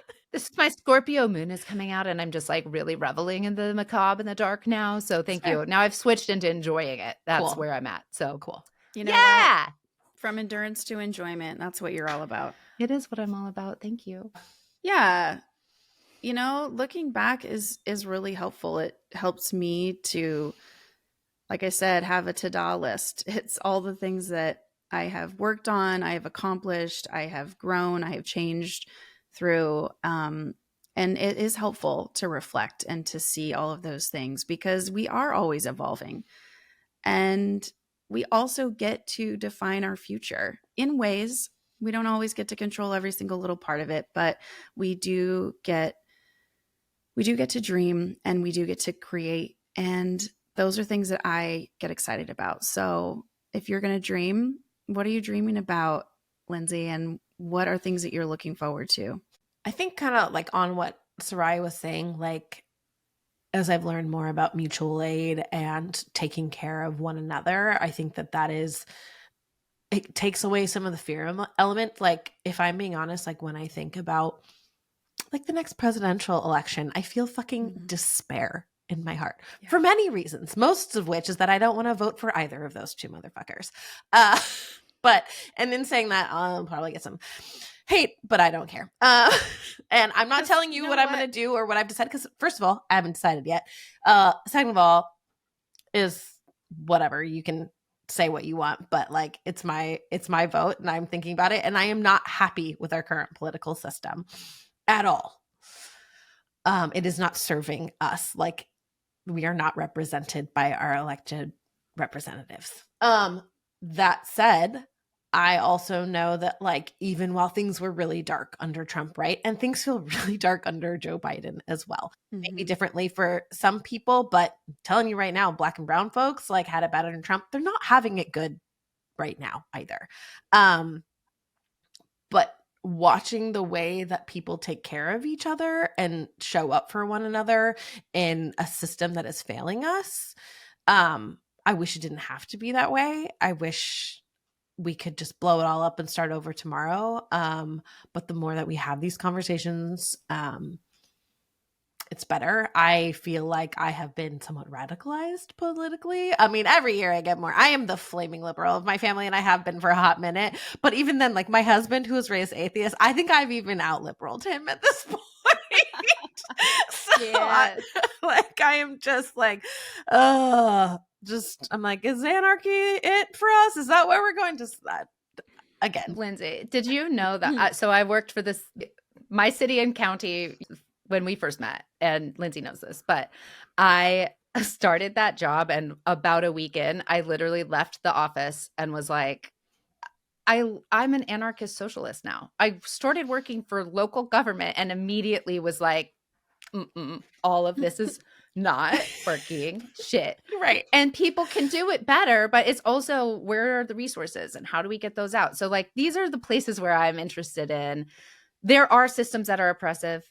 My Scorpio moon is coming out and I'm just like really reveling in the macabre and the dark now. So thank you. Now I've switched into enjoying it. That's where I'm at. So cool. You know what? From endurance to enjoyment. That's what you're all about. It is what I'm all about. Thank you. Yeah. You know, looking back is really helpful. It helps me to, like I said, have a to-do list. It's all the things that I have worked on, I have accomplished, I have grown, I have changed through. And it is helpful to reflect and to see all of those things because we are always evolving. And we also get to define our future in ways. We don't always get to control every single little part of it, but we do get to dream and we do get to create. And those are things that I get excited about. So if you're going to dream, what are you dreaming about, Lindsay? And what are things that you're looking forward to? I think kind of like on what Sarai was saying, like, as I've learned more about mutual aid and taking care of one another, I think that is, it takes away some of the fear element. Like, if I'm being honest, like when I think about like the next presidential election, I feel fucking despair in my heart for many reasons, most of which is that I don't want to vote for either of those two motherfuckers. But, and in saying that, I'll probably get some hate, but I don't care. And I'm not telling you what I'm going to do or what I've decided, because first of all, I haven't decided yet. Second of all, is whatever, you can say what you want, but like it's my vote, and I'm thinking about it, and I am not happy with our current political system at all. It is not serving us. Like, we are not represented by our elected representatives. That said, I also know that, like, even while things were really dark under Trump, right? And things feel really dark under Joe Biden as well. Maybe differently for some people, but I'm telling you right now, Black and brown folks, like, had it bad under Trump. They're not having it good right now either. But watching the way that people take care of each other and show up for one another in a system that is failing us, I wish it didn't have to be that way. I wish we could just blow it all up and start over tomorrow. But the more that we have these conversations, it's better. I feel like I have been somewhat radicalized politically. I mean, every year I get more. I am the flaming liberal of my family, and I have been for a hot minute. But even then, like, my husband, who was raised atheist, I think I've even out-liberaled him at this point. So Yes. I am just like, I'm like, is anarchy it for us? Is that where we're going to again? Lindsay, did you know that? So I worked for my city and county when we first met, and Lindsay knows this, but I started that job, and about a week in, I literally left the office and was like, I'm an anarchist socialist now. I started working for local government and immediately was like, all of this is not working. Shit. Right. And people can do it better, but it's also, where are the resources and how do we get those out? So, like, these are the places where I'm interested in. There are systems that are oppressive.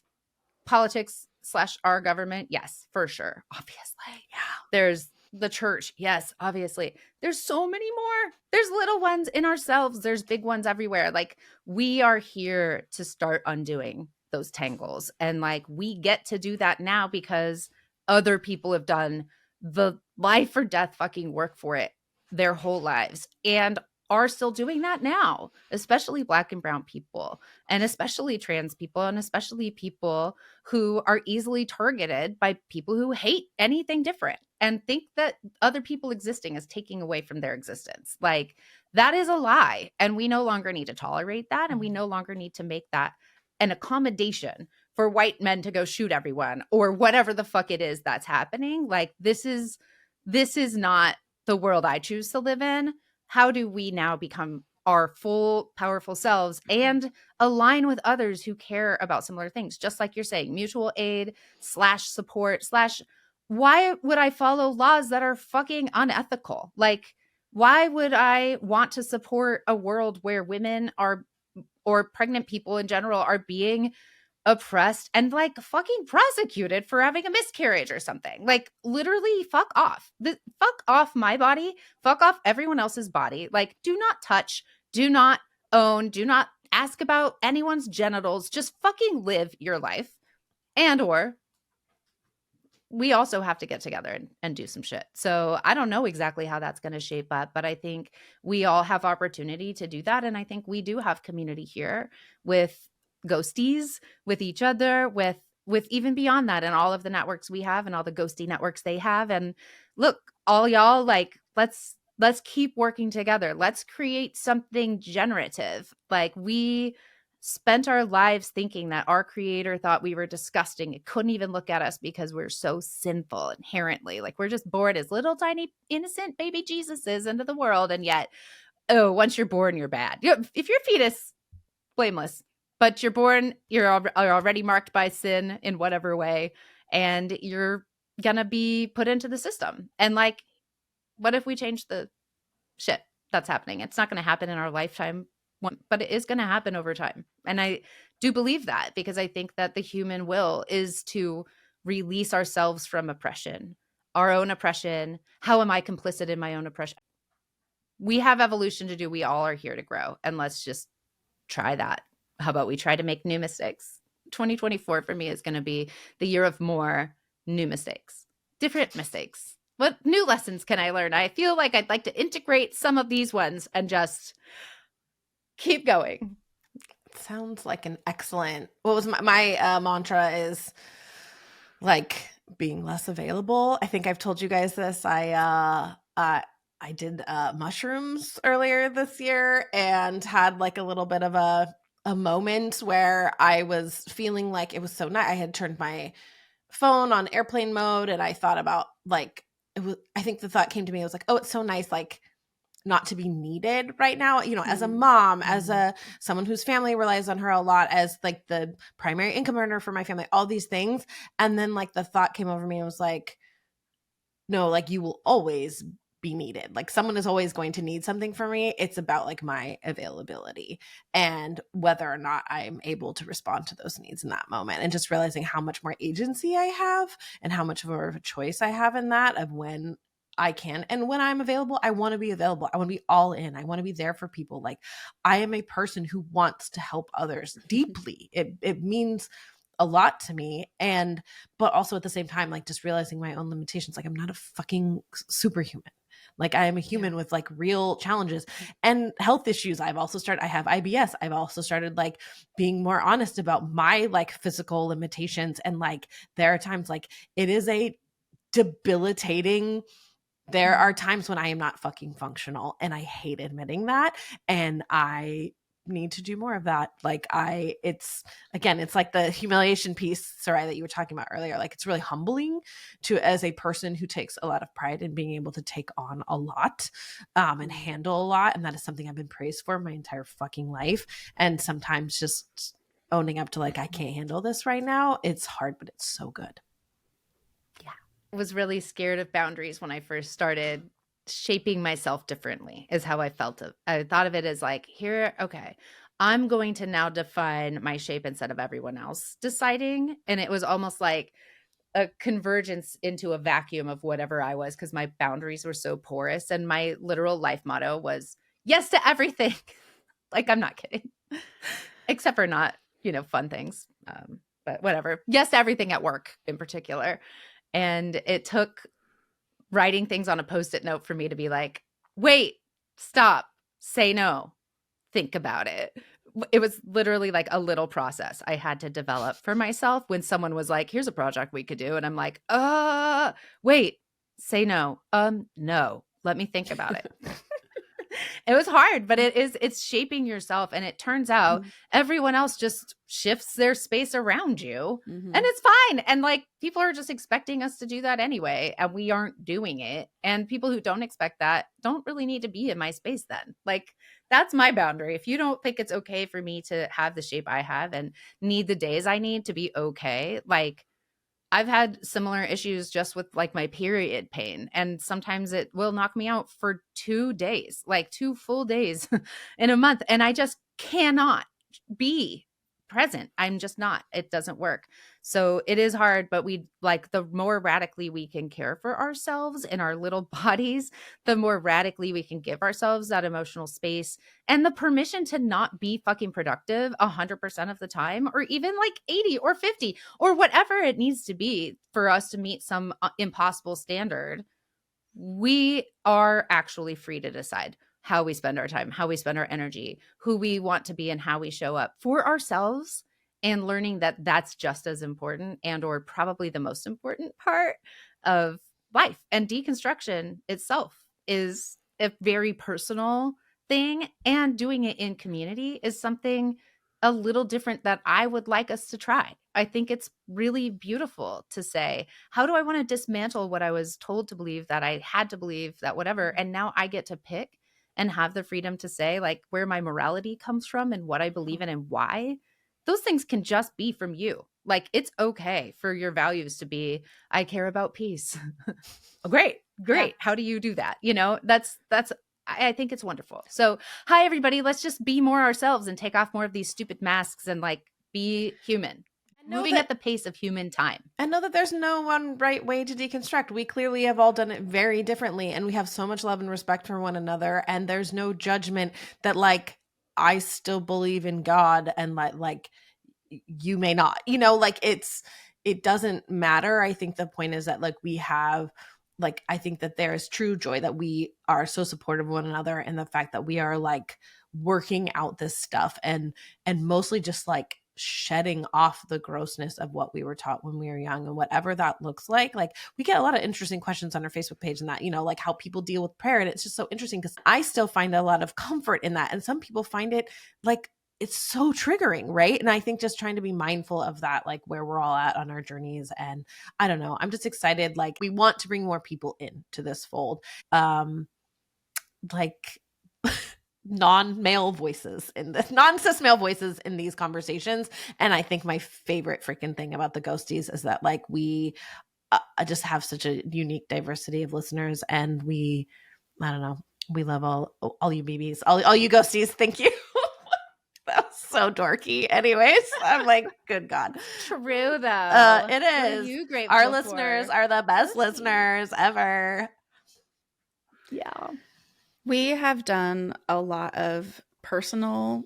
Politics / our government, yes, for sure. Obviously. Yeah. There's the church. Yes, obviously. There's so many more. There's little ones in ourselves. There's big ones everywhere. Like, we are here to start undoing those tangles. And like, we get to do that now because other people have done the life or death fucking work for it their whole lives and are still doing that now, especially Black and brown people, and especially trans people, and especially people who are easily targeted by people who hate anything different and think that other people existing is taking away from their existence. Like, that is a lie. And we no longer need to tolerate that. And we no longer need to make that an accommodation for white men to go shoot everyone or whatever the fuck it is that's happening. Like, this is not the world I choose to live in. How do we now become our full, powerful selves and align with others who care about similar things? Just like you're saying, mutual aid / support / why would I follow laws that are fucking unethical? Like, why would I want to support a world where women are, or pregnant people in general, are being oppressed and like fucking prosecuted for having a miscarriage or something? Like, literally, fuck off. Fuck off my body. Fuck off everyone else's body. Like, do not touch, do not own, do not ask about anyone's genitals. Just fucking live your life. And or we also have to get together and do some shit. So I don't know exactly how that's going to shape up, but I think we all have opportunity to do that. And I think we do have community here with ghosties, with each other, with even beyond that, and all of the networks we have and all the ghosty networks they have. And look, all y'all, like, let's keep working together. Let's create something generative. Like, we spent our lives thinking that our creator thought we were disgusting. It couldn't even look at us because we're so sinful inherently. Like, we're just born as little tiny innocent baby Jesuses into the world. And yet, oh, once you're born, you're bad. If you're a fetus, blameless, but you're born, you're already marked by sin in whatever way, and you're gonna be put into the system. And like, what if we change the shit that's happening? It's not going to happen in our lifetime, but it is going to happen over time. And I do believe that, because I think that the human will is to release ourselves from oppression, our own oppression. How am I complicit in my own oppression? We have evolution to do. We all are here to grow. And let's just try that. How about we try to make new mistakes? 2024 for me is going to be the year of more new mistakes, different mistakes. What new lessons can I learn? I feel like I'd like to integrate some of these ones and just keep going. Sounds like an excellent. What was my mantra is like being less available. I think I've told you guys this. I did mushrooms earlier this year and had like a little bit of a moment where I was feeling like it was so nice. I had turned my phone on airplane mode and I thought about like it was. I think the thought came to me. I was like, oh, it's so nice, like not to be needed right now, you know, as a mom, as a someone whose family relies on her a lot, as like the primary income earner for my family, all these things. And then like the thought came over me and was like, no, like you will always be needed. Like someone is always going to need something from me. It's about like my availability and whether or not I'm able to respond to those needs in that moment, and just realizing how much more agency I have and how much more of a choice I have in that of when I can. And when I'm available, I want to be available. I want to be all in. I want to be there for people. Like I am a person who wants to help others deeply. It means a lot to me. And, but also at the same time, like just realizing my own limitations. Like I'm not a fucking superhuman. Like I am a human with like real challenges and health issues. I have IBS. I've also started like being more honest about my like physical limitations. And like, there are times like it is a debilitating. There are times when I am not fucking functional and I hate admitting that. And I need to do more of that. Like it's like the humiliation piece, Sarai, that you were talking about earlier. Like it's really humbling to, as a person who takes a lot of pride in being able to take on a lot and handle a lot. And that is something I've been praised for my entire fucking life. And sometimes just owning up to like, I can't handle this right now. It's hard, but it's so good. Was really scared of boundaries when I first started shaping myself differently, is how I felt it. I thought of it as like, here, okay, I'm going to now define my shape instead of everyone else deciding. And it was almost like a convergence into a vacuum of whatever I was, because my boundaries were so porous. And my literal life motto was yes to everything. Like, I'm not kidding. Except for not, fun things. But whatever. Yes to everything at work in particular. And it took writing things on a Post-it note for me to be like, wait, stop, say no, think about it. It was literally like a little process I had to develop for myself when someone was like, here's a project we could do. And I'm like, wait, say no. No, let me think about it. It was hard, but it's shaping yourself. And it turns out everyone else just shifts their space around you and it's fine. And like people are just expecting us to do that anyway. And we aren't doing it. And people who don't expect that don't really need to be in my space then. Like that's my boundary. If you don't think it's okay for me to have the shape I have and need the days I need to be okay, like I've had similar issues just with like my period pain. And sometimes it will knock me out for 2 days, like 2 full days in a month. And I just cannot be present. I'm just not. It doesn't work. So it is hard, but we like the more radically we can care for ourselves in our little bodies, the more radically we can give ourselves that emotional space and the permission to not be fucking productive 100% of the time, or even like 80 or 50 or whatever it needs to be for us to meet some impossible standard. We are actually free to decide how we spend our time, how we spend our energy, who we want to be, and how we show up for ourselves, and learning that that's just as important and or probably the most important part of life. And deconstruction itself is a very personal thing, and doing it in community is something a little different that I would like us to try. I think it's really beautiful to say, how do I want to dismantle what I was told to believe, that I had to believe, that whatever, and now I get to pick and have the freedom to say like where my morality comes from and what I believe in and why. Those things can just be from you. Like it's okay for your values to be, I care about peace. Oh, great. Yeah. How do you do that? I think it's wonderful. So hi, everybody. Let's just be more ourselves and take off more of these stupid masks and like be human, moving that at the pace of human time. And know that there's no one right way to deconstruct. We clearly have all done it very differently, and we have so much love and respect for one another, and there's no judgment that like I still believe in God and like you may not. You know, like it doesn't matter. I think the point is that like we have like I think that there is true joy that we are so supportive of one another, and the fact that we are like working out this stuff and mostly just like shedding off the grossness of what we were taught when we were young, and whatever that looks like we get a lot of interesting questions on our Facebook page, and that, you know, like how people deal with prayer, and it's just so interesting because I still find a lot of comfort in that, and some people find it like it's so triggering, right? And I think just trying to be mindful of that, like where we're all at on our journeys. And I don't know, I'm just excited. Like we want to bring more people into this fold. Like non-male voices in the non-cis male voices in these conversations. And I think my favorite freaking thing about the ghosties is that like we just have such a unique diversity of listeners, and we, I don't know, we love all you babies, all you ghosties. Thank you. That was so dorky. Anyways, I'm like, good God. True though. It is. You grateful Our for? listeners are the best listeners ever. Yeah. We have done a lot of personal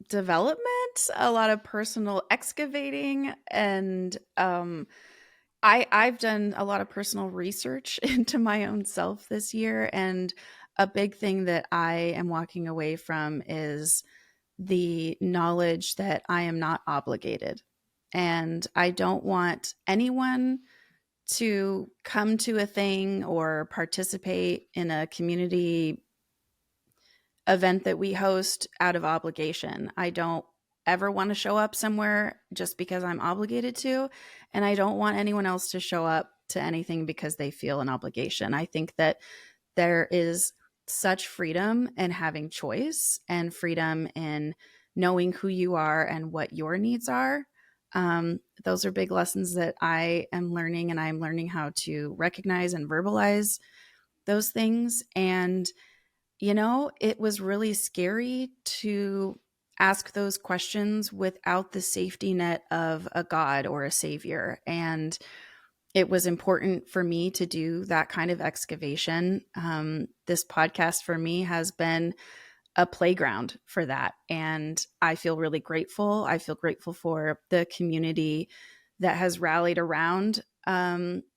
development, a lot of personal excavating, and I've done a lot of personal research into my own self this year. And a big thing that I am walking away from is the knowledge that I am not obligated. And I don't want anyone to come to a thing or participate in a community event that we host out of obligation. I don't ever want to show up somewhere just because I'm obligated to. And I don't want anyone else to show up to anything because they feel an obligation. I think that there is such freedom in having choice and freedom in knowing who you are and what your needs are. Those are big lessons that I am learning, and I'm learning how to recognize and verbalize those things. And, you know, it was really scary to ask those questions without the safety net of a God or a savior. And it was important for me to do that kind of excavation. This podcast for me has been a playground for that. And I feel really grateful. I feel grateful for the community that has rallied around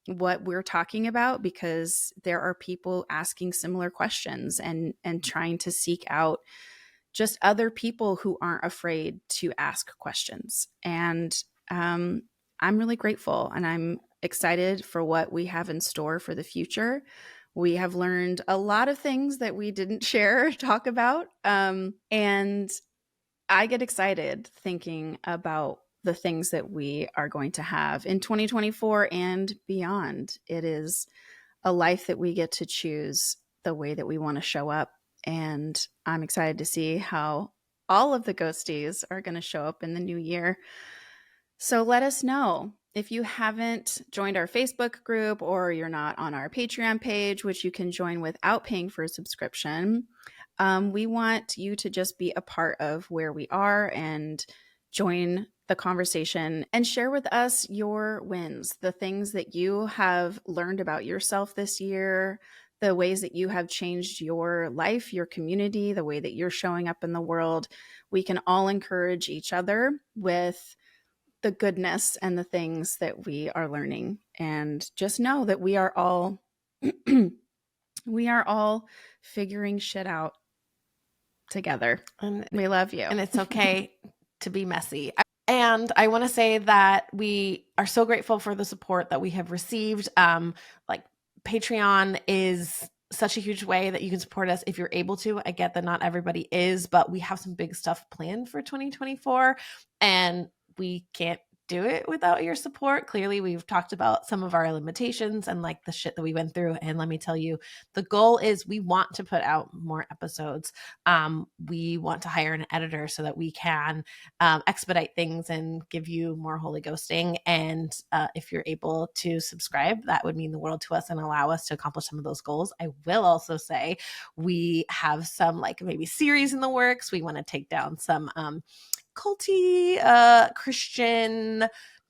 what we're talking about, because there are people asking similar questions and trying to seek out just other people who aren't afraid to ask questions. And I'm really grateful, and I'm excited for what we have in store for the future. We have learned a lot of things that we didn't share or talk about. And I get excited thinking about the things that we are going to have in 2024 and beyond. It is a life that we get to choose the way that we want to show up. And I'm excited to see how all of the ghosties are going to show up in the new year. So let us know. If you haven't joined our Facebook group, or you're not on our Patreon page, which you can join without paying for a subscription, we want you to just be a part of where we are and join the conversation and share with us your wins, the things that you have learned about yourself this year, the ways that you have changed your life, your community, the way that you're showing up in the world. We can all encourage each other with the goodness and the things that we are learning. And just know that we are all figuring shit out together. And we love you. And it's okay to be messy. And I want to say that we are so grateful for the support that we have received. Like Patreon is such a huge way that you can support us if you're able to. I get that not everybody is, but we have some big stuff planned for 2024, and we can't do it without your support. Clearly, we've talked about some of our limitations and like the shit that we went through. And let me tell you, the goal is we want to put out more episodes. We want to hire an editor so that we can expedite things and give you more holy ghosting. And if you're able to subscribe, that would mean the world to us and allow us to accomplish some of those goals. I will also say we have some like maybe series in the works. We want to take down some culty Christian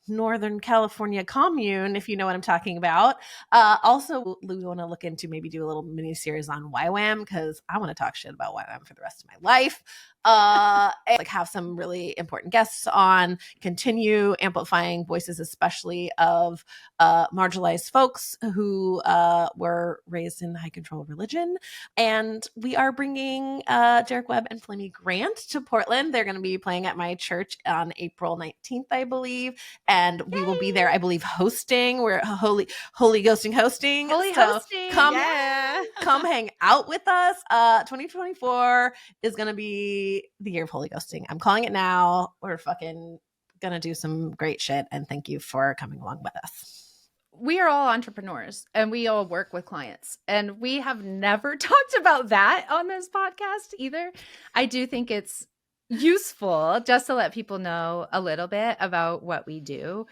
Northern California commune, if you know what I'm talking about. Also, we want to look into maybe do a little mini series on YWAM, because I want to talk shit about YWAM for the rest of my life. And like have some really important guests on, continue amplifying voices, especially of marginalized folks who were raised in high control religion. And we are bringing Derek Webb and Flemmy Grant to Portland. They're going to be playing at my church on April 19th, I believe. And we will be there, I believe, hosting. We're holy ghosting hosting. Holy so hosting. Come, Yeah. come hang out with us. 2024 is going to be the year of holy ghosting. I'm calling it now. We're fucking going to do some great shit. And thank you for coming along with us. We are all entrepreneurs and we all work with clients, and we have never talked about that on this podcast either. I do think it's useful just to let people know a little bit about what we do.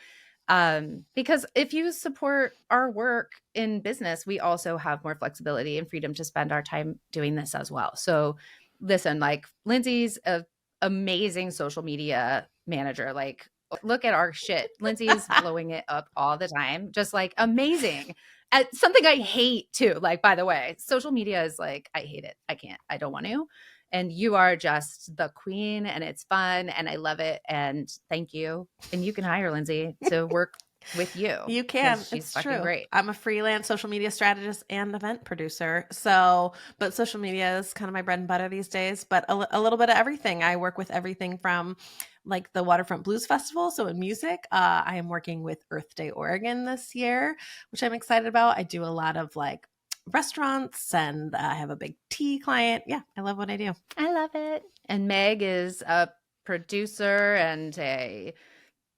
Because if you support our work in business, we also have more flexibility and freedom to spend our time doing this as well. So listen, like Lindsay's an amazing social media manager. Like, look at our shit. Lindsay is blowing it up all the time. Just like amazing. At something I hate too. Like, by the way, social media is like, I hate it. I can't, I don't want to. And you are just the queen, and it's fun and I love it. And thank you. And you can hire Lindsay to work with you. You can. She's it's fucking true. great. I'm a freelance social media strategist and event producer. So, but social media is kind of my bread and butter these days, but a little bit of everything. I work with everything from like the Waterfront Blues Festival. So in music, I am working with Earth Day Oregon this year, which I'm excited about. I do a lot of like restaurants, and I have a big tea client. Yeah, I love what I do. I love it. And Meg is a producer and a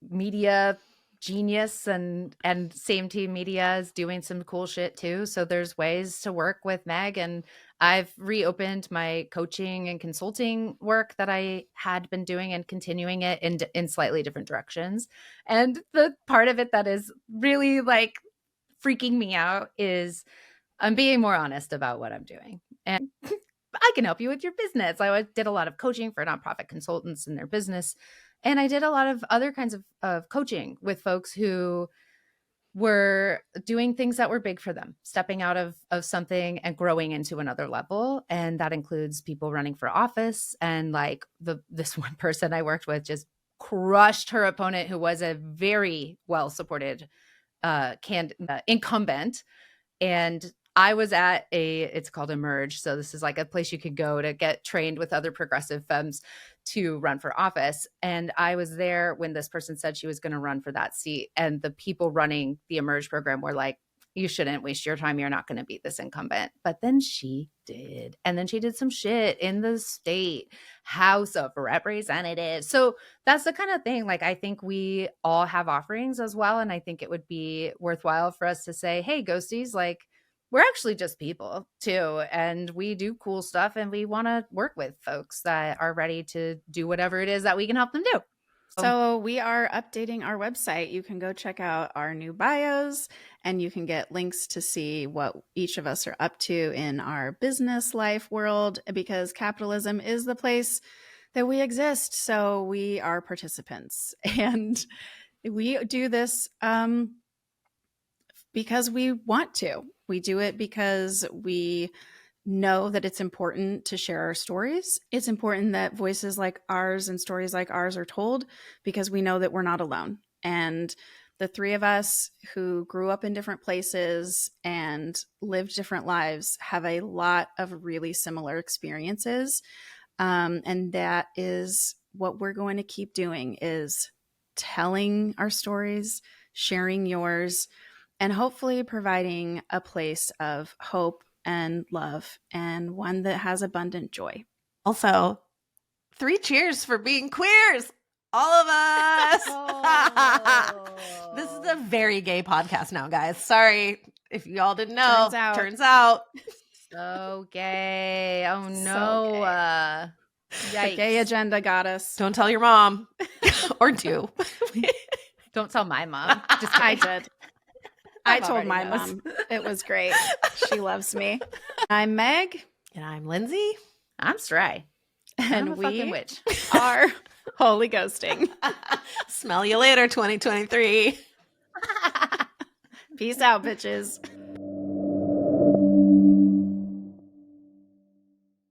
media genius, and Same Team Media is doing some cool shit too. So there's ways to work with Meg, and I've reopened my coaching and consulting work that I had been doing and continuing it in slightly different directions. And the part of it that is really like freaking me out is I'm being more honest about what I'm doing. And I can help you with your business. I did a lot of coaching for nonprofit consultants in their business. And I did a lot of other kinds of coaching with folks who were doing things that were big for them, stepping out of something and growing into another level. And that includes people running for office. And like this one person I worked with just crushed her opponent, who was a very well-supported incumbent. And I was at it's called Emerge. So this is like a place you could go to get trained with other progressive femmes to run for office. And I was there when this person said she was going to run for that seat. And the people running the Emerge program were like, you shouldn't waste your time. You're not going to beat this incumbent. But then she did. And then she did some shit in the state House of Representatives. So that's the kind of thing. Like, I think we all have offerings as well. And I think it would be worthwhile for us to say, hey, ghosties, like, we're actually just people too. And we do cool stuff, and we want to work with folks that are ready to do whatever it is that we can help them do. So we are updating our website. You can go check out our new bios, and you can get links to see what each of us are up to in our business life world, because capitalism is the place that we exist. So we are participants, and we do this because we want to. We do it because we know that it's important to share our stories. It's important that voices like ours and stories like ours are told, because we know that we're not alone. And the three of us who grew up in different places and lived different lives have a lot of really similar experiences. And that is what we're going to keep doing, is telling our stories, sharing yours, and hopefully providing a place of hope and love, and one that has abundant joy. Also, 3 cheers for being queers, all of us. Oh. This is a very gay podcast now, guys. Sorry if y'all didn't know. Turns out. So gay. Oh So no. The gay agenda got us. Don't tell your mom. Or do. Don't tell my mom. Just I kidding. did. I Mom told already my knows. mom. It was great. She loves me. I'm Meg. And I'm Lindsay. I'm Sarai. I'm And a fucking we witch. are Holy Ghosting. Smell you later, 2023. Peace out, bitches.